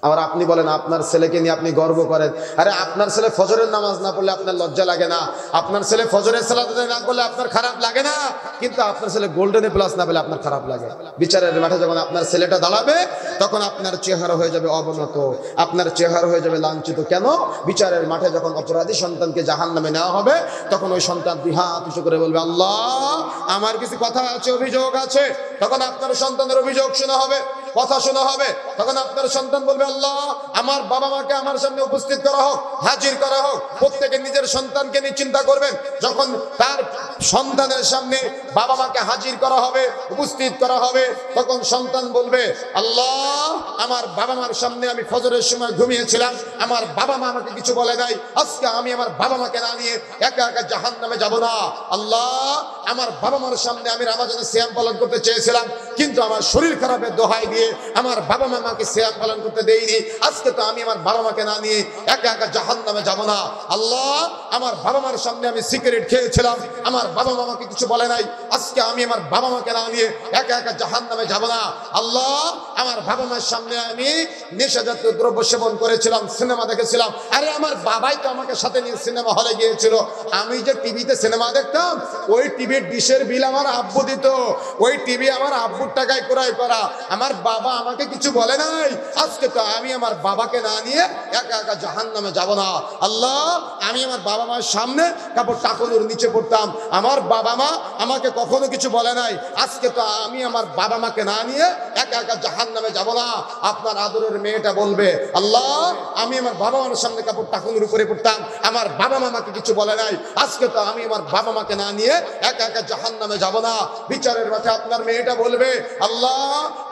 আবার আপনি বলেন আপনার ছেলেকে নিয়ে আপনি গর্ব করেন। আরে আপনার ছেলে ফজরের নামাজ না পড়লে আপনার লজ্জা লাগে না? আপনার ছেলে ফজরের সালাত আদায় না করলে আপনার খারাপ লাগে না? কিন্তু আপনার ছেলে গোল্ডেন প্লাস না পেলে আপনার খারাপ লাগে। বিচারের মাঠে যখন আপনার ছেলেটা দাঁড়াবে তখন আপনার চেহারা হয়ে যাবে অবনত, আপনার চেহারা হয়ে যাবে লাঞ্ছিত। কেন? বিচারের মাঠে যখন অপরাধী সন্তানকে জাহান্নামে নেওয়া হবে তখন ওই সন্তান 2 হাত উঁচু করে বলবে, আল্লাহ আমার কিছু কথা আছে, অভিযোগ আছে। তখন আপনার সন্তানের অভিযোগ শোনা হবে, কথা শোনা হবে। তখন আপনার সন্তান বলবে, আল্লাহ আমার বাবা মাকে আমার সামনে উপস্থিত করা হোক, হাজির করা হোক। প্রত্যেকে নিজের সন্তানকে নিয়ে চিন্তা করবেন, যখন তার সন্তানের সামনে বাবা মাকে হাজির করা হবে, উপস্থিত করা হবে, তখন সন্তান বলবে, আল্লাহ আমার বাবা মার সামনে আমি ফজরের সময় ঘুমিয়েছিলাম, আমার বাবা মা আমাকে কিছু বলে নাই, আজকে আমি আমার বাবা মাকে না নিয়ে একা একা জাহান্নামে যাব না। আল্লাহ আমার বাবা মার সামনে আমি রমজানের সিয়াম পালন করতে চেয়েছিলাম, কিন্তু আমার শরীর খারাপের দোহাই দিয়ে আমার বাবা মা আমাকে সিয়াম পালন করতে দেয়নি, আজকে তো আমি আমার বাবা মাকে না নিয়ে একা একা জাহান্নামে যাব না। আল্লাহ আমার বাবা মার সামনে আমি সিগারেট খেয়েছিলাম, আমার বাবা মা আমাকে কিছু বলে নাই, আজকে আমি আমার বাবা মাকে না নিয়ে একা একা জাহান্নামে যাব না। আল্লাহ আমার বাবা মার সামনে আমি নেশা জাতীয় দ্রব্য সেবন করেছিলাম, সিনেমা দেখেছিলাম, আরে আমার বাবাই তো আমাকে সাথে নিয়ে সিনেমা হলে গিয়েছিল, আমি যে টিভিতে সিনেমা দেখতাম ওই টিভির ডিশের বিল আমার আব্বু দিত, ওই টিভি আমার আব্বুর টাকায় ক্রয় করা, আমার বাবা আমাকে কিছু বলে নাই, আজকে তো আমি আমার বাবাকে না নিয়ে একা একা জাহান্নামে যাব না। আল্লাহ আমি আমার বাবা মার সামনে কাপড় টাকনুর নিচে পড়তাম, আমার বাবা মা আমাকে কখনো কিছু বলে নাই, আজকে তো আমি আমার বাবা মাকে না নিয়ে একা একা জাহান্নামে যাব না। আপনার আদরের মেয়েটা বলবে, আল্লাহ আমি আমার বাবা মার সামনে কাপড় টাকনুর উপরে পড়তাম, আমার বাবা মা আমাকে কিছু বলে নাই, আজকে তো আমি আমার বাবা মাকে না নিয়ে একা একা জাহান্নামে যাব না। বিচারের মাঠে আপনার মেয়েটা বলবে, আল্লাহ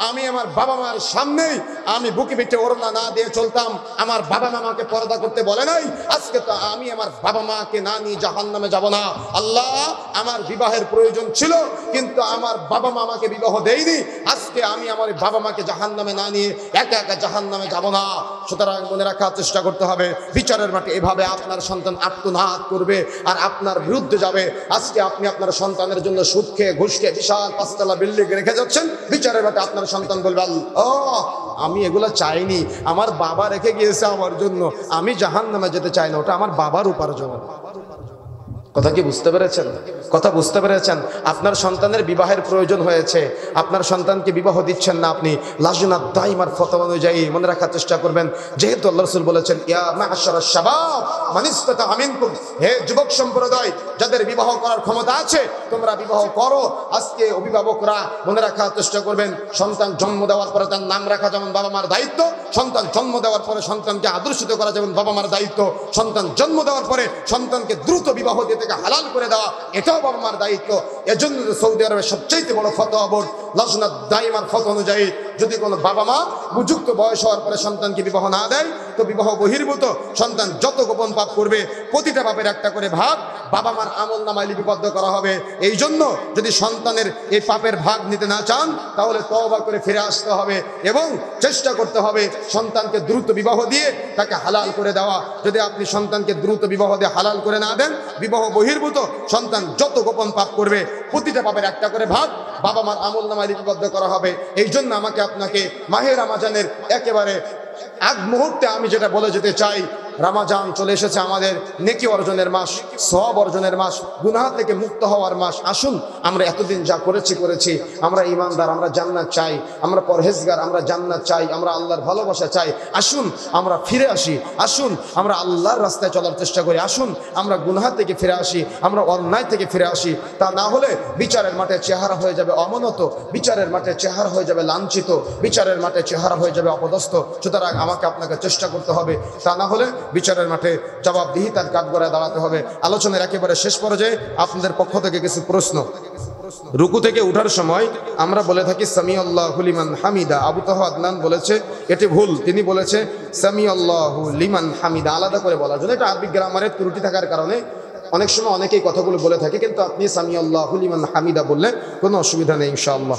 আমি আমার বাবা মার সামনেই আমি বুকে পিঠে ওড়না না দিয়ে চলতাম, আমার বাবা মা আমাকে পর্দা করতে বলে নাই, আজকে তো আমি আমার বাবা মাকে না নিয়ে জাহান্নামে যাব না। আল্লাহ আমার বিবাহের প্রয়োজন ছিল কিন্তু আমার বাবা মা আমাকে বিবাহ দেয়নি, আজকে আমি আমার বাবা মাকে জাহান্নামে না নিয়ে একা একা জাহান্নামে যাব না। সুতরাং মনে রাখার চেষ্টা করতে হবে, বিচারের মাঠে এভাবে আপনার সন্তান আত্মনাদ করবে আর আপনার বিরুদ্ধে যাবে। আজকে আপনি আপনার সন্তানের জন্য সুদ খেয়ে ঘুষ খেয়ে বিশাল 5 তলা বিল্ডিং রেখে যাচ্ছেন, বিচারের মাঠে আপনার সন্তান বলবে, আমি এগুলো চাইনি, আমার বাবা রেখে গিয়েছে আমার জন্য, আমি জাহান্নামে যেতে চাই না, ওটা আমার বাবার উপার্জন। কথা কি বুঝতে পেরেছেন? কথা বুঝতে পেরেছেন? আপনার সন্তানের বিবাহের প্রয়োজন হয়েছে, আপনার সন্তানকে বিবাহ দিচ্ছেন না, আপনি লাজনাত দাইমার ফতোয়া অনুযায়ী মনে রাখার চেষ্টা করবেন, যেহেতু আল্লাহ রাসূল বলেছেন, ইয়া মা'আশারাশ শাবাব মান ইসতাতা মিনকুম, হে যুবক সম্প্রদায় যাদের বিবাহ করার ক্ষমতা আছে তোমরা বিবাহ করো। আজকে অভিভাবকরা মনে রাখার চেষ্টা করবেন, সন্তান জন্ম দেওয়ার পরে তার নাম রাখা যেমন বাবা মার দায়িত্ব, সন্তান জন্ম দেওয়ার পরে সন্তানকে আদর্শিত করা যেমন বাবা মার দায়িত্ব, সন্তান জন্ম দেওয়ার পরে সন্তানকে দ্রুত বিবাহ দিতে থেকে হালাল করে দেওয়া, এটাও বাবা মার দায়িত্ব। এজন্য সৌদি আরবের সবচেয়ে বড় ফতোয়া বোর্ড লজনাত দাইমার ফতোয়া অনুযায়ী যদি কোনো বাবা মা উপযুক্ত বয়স হওয়ার পরে সন্তানকে বিবাহ না দেয়, তো বিবাহ বহির্ভূত সন্তান যত গোপন পাপ করবে প্রতিটা পাপের একটা করে ভাগ বাবা মার আমল নামায় লিপিবদ্ধ করা হবে। এই জন্য যদি সন্তানের এই পাপের ভাগ নিতে না চান, তাহলে তওবা করে ফিরে আসতে হবে এবং চেষ্টা করতে হবে সন্তানকে দ্রুত বিবাহ দিয়ে তাকে হালাল করে দেওয়া। যদি আপনি সন্তানকে দ্রুত বিবাহ দিয়ে হালাল করে না দেন, বিবাহ বহির্ভূত সন্তান যত গোপন পাপ করবে প্রতিটা পাপের একটা করে ভাগ বাবা মার আমল নামায় লিপিবদ্ধ করা হবে। এই জন্য আমাকে আপনাকে মাহে রমজানের একেবারে আগ মুহূর্তে আমি যেটা বলে যেতে চাই, রমজান চলে এসেছে, আমাদের নেকি অর্জনের মাস, সওয়াব অর্জনের মাস, গুনাহ থেকে মুক্ত হওয়ার মাস। আসুন আমরা এতদিন যা করেছি, আমরা ঈমানদার, আমরা জান্নাত চাই, আমরা পরহেজগার, আমরা জান্নাত চাই, আমরা আল্লাহর ভালোবাসা চাই। আসুন আমরা ফিরে আসি, আসুন আমরা আল্লাহর রাস্তায় চলার চেষ্টা করি, আসুন আমরা গুনাহ থেকে ফিরে আসি, আমরা অন্যায় থেকে ফিরে আসি। তা না হলে বিচারের মাঠে চেহারা হয়ে যাবে অমনত, বিচারের মাঠে চেহারা হয়ে যাবে লাঞ্ছিত, বিচারের মাঠে চেহারা হয়ে যাবে অপদস্থ। সুতরাং আমাকে আপনাকে চেষ্টা করতে হবে, তা না হলে বিচারের মাঠে জবাবদিহিতার কাঠগড়ায় দাঁড়াতে হবে। আলোচনার একেবারে শেষ পর্যায়ে আপনাদের পক্ষ থেকে কিছু প্রশ্ন। রুকু থেকে উঠার সময় আমরা বলে থাকি সামিআল্লাহু লিমান হামিদা। আবু তাহা আদনান বলেছে এটি ভুল, তিনি বলেছে সামিআল্লাহু লিমান হামিদা, আলাদা করে বলার জন্য। এটা আরবি গ্রামারের ত্রুটি থাকার কারণে অনেক সময় অনেকেই কথাগুলো বলে থাকে, কিন্তু আপনি সামিআল্লাহু লিমান হামিদা বললে কোনো অসুবিধা নেই ইনশাআল্লাহ।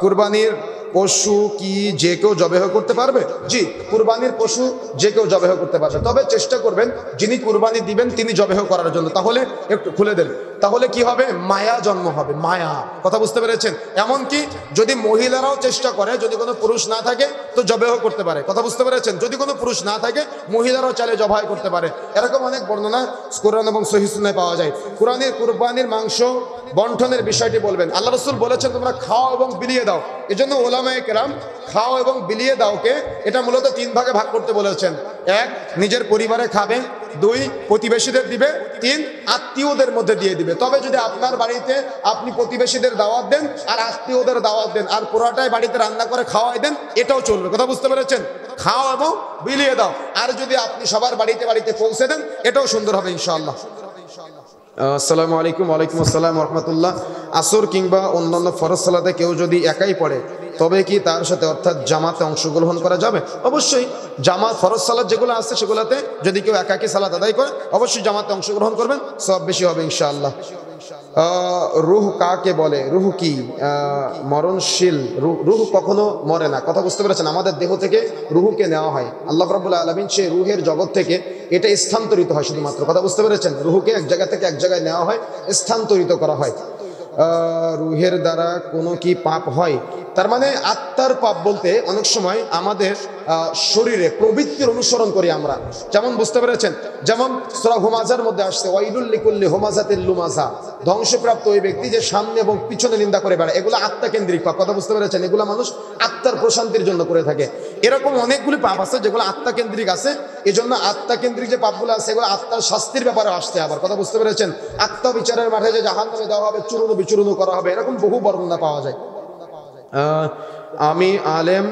কুরবানির পশু কি যে কেউ জবেহ করতে পারবে? জি, কুরবানির পশু যে কেউ জবেহ করতে পারবে, তবে চেষ্টা করবেন যিনি কুরবানি দিবেন তিনি জবেহ করার জন্য। তাহলে একটু খুলে দেন, তাহলে কি হবে? মায়া জন্ম হবে, মায়া। কথা বুঝতে পেরেছেন? এমনকি যদি মহিলারাও চেষ্টা করে, যদি কোনো পুরুষ না থাকে তো জবেহ করতে পারে। কথা বুঝতে পেরেছেন? যদি কোনো পুরুষ না থাকে মহিলারাও চাইলে জবাহ করতে পারে। এরকম অনেক বর্ণনা কোরআন এবং সহিহ সুন্নাহয় পাওয়া যায়। কুরবানির মাংস বন্টনের বিষয়টি বলবেন। আল্লাহ রাসূল বলেছেন তোমরা খাও এবং বিলিয়ে দাও। এজন্য ওলামায়ে কেরাম খাও এবং বিলিয়ে দাওকে এটা মূলত 3 ভাগে ভাগ করতে বলেছেন। 1, নিজের পরিবারে খাবে, 2, প্রতিবেশীদের দিবে, 3, আত্মীয়দের মধ্যে দিয়ে দিবে। তবে যদি আপনার বাড়িতে আপনি প্রতিবেশীদের দাওয়াত দেন আর আত্মীয়দের দাওয়াত দেন আর পুরাটাই বাড়িতে রান্না করে খাওয়াই দেন, এটাও চলবে। কথা বুঝতে পেরেছেন? খাও এবং বিলিয়ে দাও। আর যদি আপনি সবার বাড়িতে বাড়িতে পৌঁছে দেন, এটাও সুন্দর হবে ইনশাআল্লাহ। আসসালামু আলাইকুম। ওয়ালাইকুম আসসালাম রাহমাতুল্লাহ। আসর কিংবা অন্যান্য ফরজ সালাতে কেউ যদি একাই পড়ে তবে কি তার সাথে অর্থাৎ জামাতে অংশগ্রহণ করা যাবে? অবশ্যই জামাত, ফরজ সালাত যেগুলো আছে সেগুলোতে যদি কেউ একাকী সালাত আদায় করে অবশ্যই জামাতে অংশগ্রহণ করবেন, সব বেশি হবে ইনশাআল্লাহ। রুহ কাকে বলে? রুহ কি মরণশীল? রুহ কখনো মরে না। কথা বুঝতে পেরেছেন? আমাদের দেহ থেকে রুহকে নেওয়া হয়, আল্লাহ রাব্বুল আলামিন সেই রুহের জগৎ থেকে এটা স্থানান্তরিত হয় শুধুমাত্র। কথা বুঝতে পেরেছেন? রুহকে এক জায়গা থেকে এক জায়গায় নেওয়া হয়, স্থানান্তরিত করা হয়। রুহের দ্বারা কোনো কি পাপ হয়? তার মানে আত্মার পাপ বলতে অনেক সময় আমাদের শরীরে প্রবৃত্তির অনুসরণ করি আমরা। যেমন বুঝতে পেরেছেন, যেমন সূরা হুমাজার মধ্যে আসছে ওয়াইলুল লিকুল্লি হুমাজাতিল লুমাজা, ধ্বংসপ্রাপ্ত ওই ব্যক্তি যে সামনে এবং পিছনে নিন্দা করে বেড়ায়। এগুলো আত্মাকেন্দ্রিক পাপ। কথা বুঝতে পেরেছেন? এগুলো মানুষ আত্মার প্রশান্তির জন্য করে থাকে। এরকম অনেকগুলি পাপ আছে যেগুলো আত্মাকেন্দ্রিক আছে। এই জন্য আত্মাকেন্দ্রিক যে পাপগুলো আছে এগুলো আত্মার শাস্তির ব্যাপারে আসছে আবার। কথা বুঝতে পেরেছেন? আত্মা বিচারের মাঠে যে জাহান্নামে দেওয়া হবে, চূর্ণ বিচূর্ণ করা হবে, এরকম বহু বর্ণনা পাওয়া যায়। আমি আলেম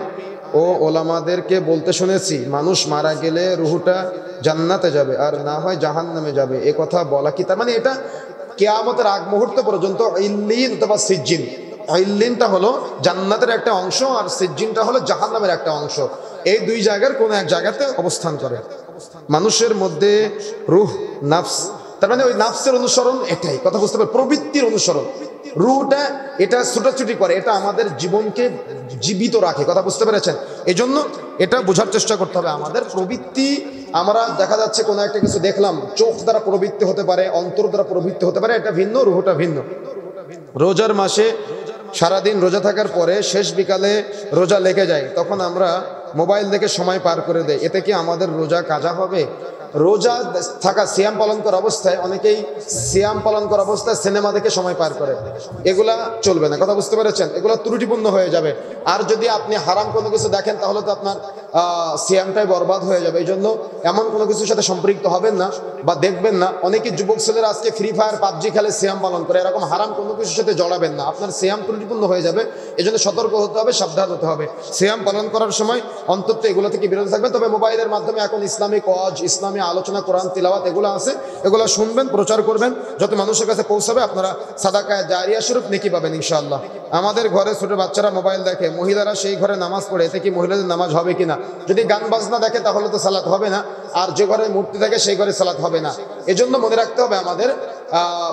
ও ওলামাদেরকে বলতে শুনেছি মানুষ মারা গেলে রুহটা জান্নাতে যাবে আর না হয় জাহান্নামে যাবে, এ কথা বলা কি? তার মানে এটা কিয়ামতের আগ মুহূর্ত পর্যন্ত ইল্লিন অথবা সিজ্জিন, ইল্লিনটা হলো জান্নাতের একটা অংশ আর সিজ্জিনটা হলো জাহান্নামের একটা অংশ। এই দুই জায়গার কোনো এক জায়গাতে অবস্থান করে। মানুষের মধ্যে রুহ, নাফস, তার মানে ওই নাফসের অনুসরণ, এটাই কথা বুঝতে পারে, প্রবৃত্তির অনুসরণ। রুহটা এটা ছুটাছুটি করে, এটা আমাদের জীবনকে জীবিত রাখে। কথা বুঝতে পেরেছেন? এই জন্য এটা বোঝার চেষ্টা করতে হবে। আমাদের প্রবৃত্তি, আমরা দেখা যাচ্ছে কোনো একটা কিছু দেখলাম, চোখ দ্বারা প্রবৃত্তি হতে পারে, অন্তর দ্বারা প্রবৃত্তি হতে পারে, এটা ভিন্ন, রুহটা ভিন্ন। রোজার মাসে সারাদিন রোজা থাকার পরে শেষ বিকালে রোজা লেগে যায়, তখন আমরা মোবাইল দেখে সময় পার করে দেয়, এতে কি আমাদের রোজা কাজা হবে? রোজা থাকা, সিয়াম পালন করা অবস্থায় অনেকেই সিয়াম পালন করা অবস্থায় সিনেমা দেখে সময় পার করে, এগুলা চলবে না। কথা বুঝতে পেরেছেন? এগুলো ত্রুটিপূর্ণ হয়ে যাবে। আর যদি আপনি হারাম কোনো কিছু দেখেন তাহলে তো আপনার সিয়ামটাই বরবাদ হয়ে যাবে। এই জন্য এমন কোনো কিছুর সাথে সম্পৃক্ত হবেন না বা দেখবেন না। অনেকে যুবক ছেলেরা আজকে ফ্রি ফায়ার পাবজি খেলে সিয়াম পালন করে, এরকম হারাম কোনো কিছুর সাথে জড়াবেন না, আপনার সিয়াম ত্রুটিপূর্ণ হয়ে যাবে। এই জন্য সতর্ক হতে হবে, সাবধান হতে হবে। সিয়াম পালন করার সময় অন্তত এগুলো থেকে বিরত থাকবেন। তবে মোবাইলের মাধ্যমে এখন ইসলামিক ওয়াজ, ইসলামী আলোচনা, কোরআন তিলাওয়াত এগুলো আছে, এগুলো শুনবেন, প্রচার করবেন, যত মানুষের কাছে পৌঁছাবে আপনারা সাদাকায়ে জারিয়া স্বরূপ নেকি পাবেন ইনশাআল্লাহ। আমাদের ঘরে ছোট বাচ্চারা মোবাইল দেখে, মহিলারা সেই ঘরে নামাজ পড়ে, এতে কি মহিলাদের নামাজ হবে কিনা? যদি গান বাজনা দেখে তাহলে তো সালাত হবে না, আর যে ঘরে মূর্তি থাকে সেই ঘরে সালাত হবে না। এজন্য মনে রাখতে হবে আমাদের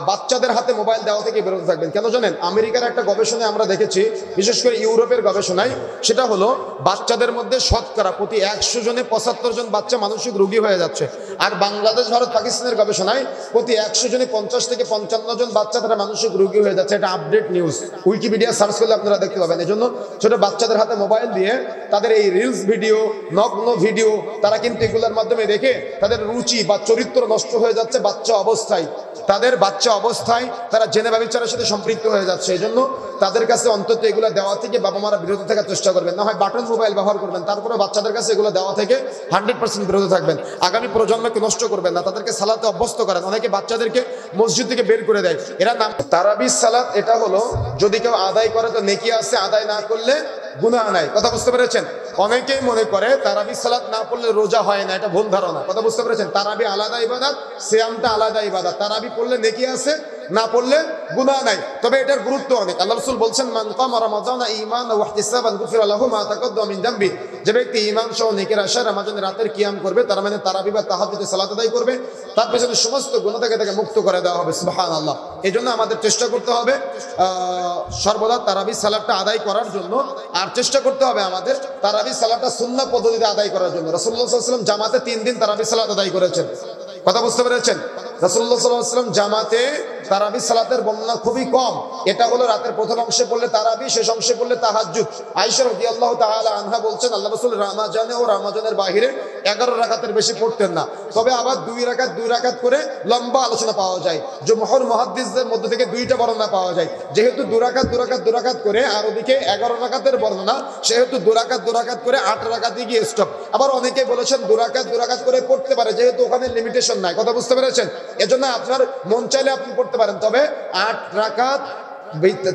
বাচ্চাদের হাতে মোবাইল দেওয়া থেকে বিরত থাকবেন। কেন জানেন? আমেরিকার একটা গবেষণায় আমরা দেখেছি, বিশেষ করে ইউরোপের গবেষণায়, সেটা হলো বাচ্চাদের মধ্যে শতকরা প্রতি 100 জনে 75 জন বাচ্চা মানসিক রোগী হয়ে যাচ্ছে। আর বাংলাদেশ, ভারত, পাকিস্তানের গবেষণায় প্রতি 100 জনে 50 থেকে 55 জন বাচ্চা তারা মানসিক রোগী হয়ে যাচ্ছে। এটা আপডেট নিউজ, উইকিপিডিয়া সার্চ করলে আপনারা দেখতে পাবেন। এজন্য ছোট বাচ্চাদের হাতে মোবাইল দিয়ে তাদের এই রিলস ভিডিও, নগ্ন ভিডিও, তারা কিন্তু এগুলোর মাধ্যমে দেখে তাদের রুচি বা চরিত্র নষ্ট হয়ে যাচ্ছে বাচ্চা অবস্থায়। তারা জেনে ব্যভিচারের সাথে সম্পৃক্ত হয়ে যাচ্ছে। এই জন্য তাদের কাছে অন্তত এগুলো দেওয়া থেকে বাবা মারা বিরত থাকার চেষ্টা করবেন। না হয় বাটন মোবাইল ব্যবহার করবেন, তারপরে বাচ্চাদের কাছে এগুলো দেওয়া থেকে 100% বিরত থাকবেন। আগামী প্রজন্মকে নষ্ট করবেন না, তাদেরকে সালাতে অভ্যস্ত করেন। অনেকে বাচ্চাদেরকে মসজিদ থেকে বের করে দেয়, এরা নাম তারাবির সালাত। এটা হলো যদি কেউ আদায় করে তো নেকি আছে, আদায় না করলে গুনাহ নাই। কথা বুঝতে পেরেছেন? অনেকেই মনে করে তারাবি সালাত না পড়লে রোজা হয় না, এটা ভুল ধারণা। কথা বুঝতে পেরেছেন? তারাবি আলাদা ইবাদত, সিয়ামটা আলাদা ইবাদত। তারাবি পড়লে নেকি আছে, না পড়লে গুনাহ নাই। তবে এটার গুরুত্ব অনেক। আল্লাহ রাসূল বলছেন, মান কামা রমাদানা ঈমানান ওয়া ইহতিসাবান গুফিরা লাহু মা তাকাদ্দামা মিন যামবি। যে ব্যক্তি ঈমান সহ নেকির আশায় রমজানের রাতের কিয়াম করবে, তার মানে তারাবি বা তাহাজ্জুদে সালাত আদায় করবে, তার পেছনে সমস্ত গুনাহ থেকে তাকে মুক্ত করে দেওয়া হবে। সুবহানাল্লাহ। এজন্য আমাদের চেষ্টা করতে হবে সর্বদা তারাবি সালাতটা আদায় করার জন্য। আর চেষ্টা করতে হবে আমাদের তারাবি সালাতটা সুন্নাহ পদ্ধতিতে আদায় করার জন্য। রাসূলুল্লাহ সাল্লাল্লাহু আলাইহি ওয়াসাল্লাম জামাতে 3 দিন তারাবি সালাত আদায় করেছেন। কথা বুঝতে পেরেছেন? রাসূলুল্লাহ সাল্লাল্লাহু আলাইহি ওয়াসাল্লাম জামাতে তারাবি সালাতের বর্ণনা খুবই কম। এটা হলো রাতের প্রথম অংশে পড়লে তারাবি, শেষ অংশে পড়লে তাহাজ্জুদ। আয়েশা রাদিয়াল্লাহু তাআলা আনহা বলছেন, আল্লাহ রাসূল রমজানে ও রমজানের বাইরে 11 রাকাতের বেশি পড়তেন না। তবে আবার 2 রাকাত করে লম্বা আলোচনা পাওয়া যায়। জমহুর মুহাদ্দিসদের মধ্য থেকে 2টা বর্ণনা পাওয়া যায়। যেহেতু 2 রাকাত করে, আর ওদিকে 11 রাকাতের বর্ণনা, সেহেতু 2 রাকাত করে 8 রাকাতে গিয়ে স্টপ। আবার অনেকে বলেছেন 2 রাকাত করে পড়তে পারে, যেহেতু ওখানে লিমিটেশন নাই। কথা বুঝতে পেরেছেন? এজন্য আপনার মন চাইলে আপনি পড়তে পারেন। তবে 8 রাকাত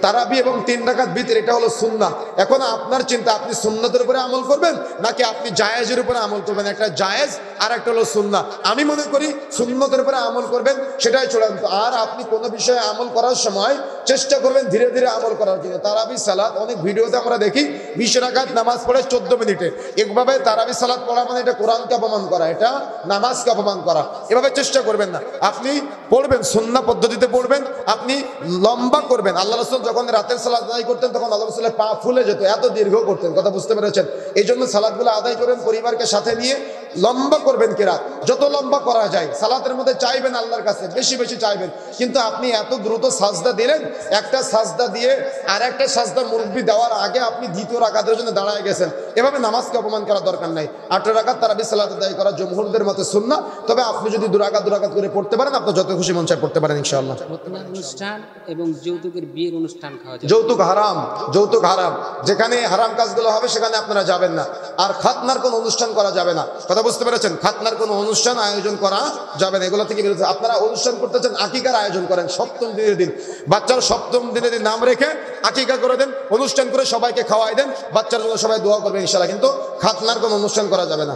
তারাবি এবং 3 রাকাত বিতর, এটা হলো সুন্নাহ। এখন আপনার চিন্তা, আপনি সুন্নাতের উপরে আমল করবেন নাকি আপনি জায়েজের উপরে আমল করবেন। একটা জায়েজ আর একটা হলো সুন্নাহ। আমি মনে করি সুন্নতের উপরে আমল করবেন, সেটাই চূড়ান্ত। আর আপনি কোনো বিষয়ে আমল করার সময় চেষ্টা করবেন ধীরে ধীরে আমল করার জন্য। তারাবি সালাত অনেক ভিডিওতে আমরা দেখি 20 রাকাত নামাজ পড়ে 14 মিনিটে। একভাবে তারাবি সালাত পড়া মানে এটা কোরআনকে অপমান করা, এটা নামাজকে অপমান করা। এভাবে চেষ্টা করবেন না। আপনি পড়বেন সুন্নাহ পদ্ধতিতে পড়বেন, আপনি লম্বা করবেন। আল্লাহ রাসূল যখন রাতের সালাত আদায় করতেন তখন আল্লাহ রাসূলের পা ফুলে যেত, এত দীর্ঘ করতেন। কথা বুঝতে পেরেছেন? এই জন্য সালাতগুলো আদায় করবেন পরিবারকে সাথে নিয়ে, লম্বা করবেন। কিরাত যত লম্বা করা যায় সালাতের মধ্যে চাইবেন আল্লাহর কাছে, বেশি বেশি চাইবেন। কিন্তু আপনি এত দ্রুত সাজদা দিলেন, একটা সাজদা দিয়ে আর একটা সাজদা মুরব্বি দেওয়ার আগে আপনি 2য় রাকাতের জন্য দাঁড়ায় গেছেন। এভাবে নামাজকে অপমান করার দরকার নাই। 8 রাকাত তারাবি সালাত আদায় করা জমহুরদের মতে সুন্নাহ। তবে আপনি যদি 2 রাকাত করে পড়তে পারেন, আপনি যত খুশি মন চায় পড়তে পারেন ইনশাআল্লাহ। অনুষ্ঠান এবং যৌতুকের বিয়ের অনুষ্ঠান খাওয়া যায়। যৌতুক হারাম। যেখানে হারাম কাজগুলো হবে সেখানে আপনারা যাবেন না। আর খাতনার কোনো অনুষ্ঠান করা যাবে না। কথা বুঝতে পেরেছেন? খাতনার কোনো অনুষ্ঠান আয়োজন করা যাবে না, এগুলো থেকে বিরত। আপনারা অনুষ্ঠান করতে চান, আকিকার আয়োজন করেন 7ম দিনের দিন। বাচ্চার 7ম দিনের দিন নাম রেখে আকিকা করে দেন, অনুষ্ঠান করে সবাইকে খাওয়াই দেন, বাচ্চার জন্য সবাই দোয়া করবেন ইনশাআল্লাহ। কিন্তু খাতনার কোনো অনুষ্ঠান করা যাবে না।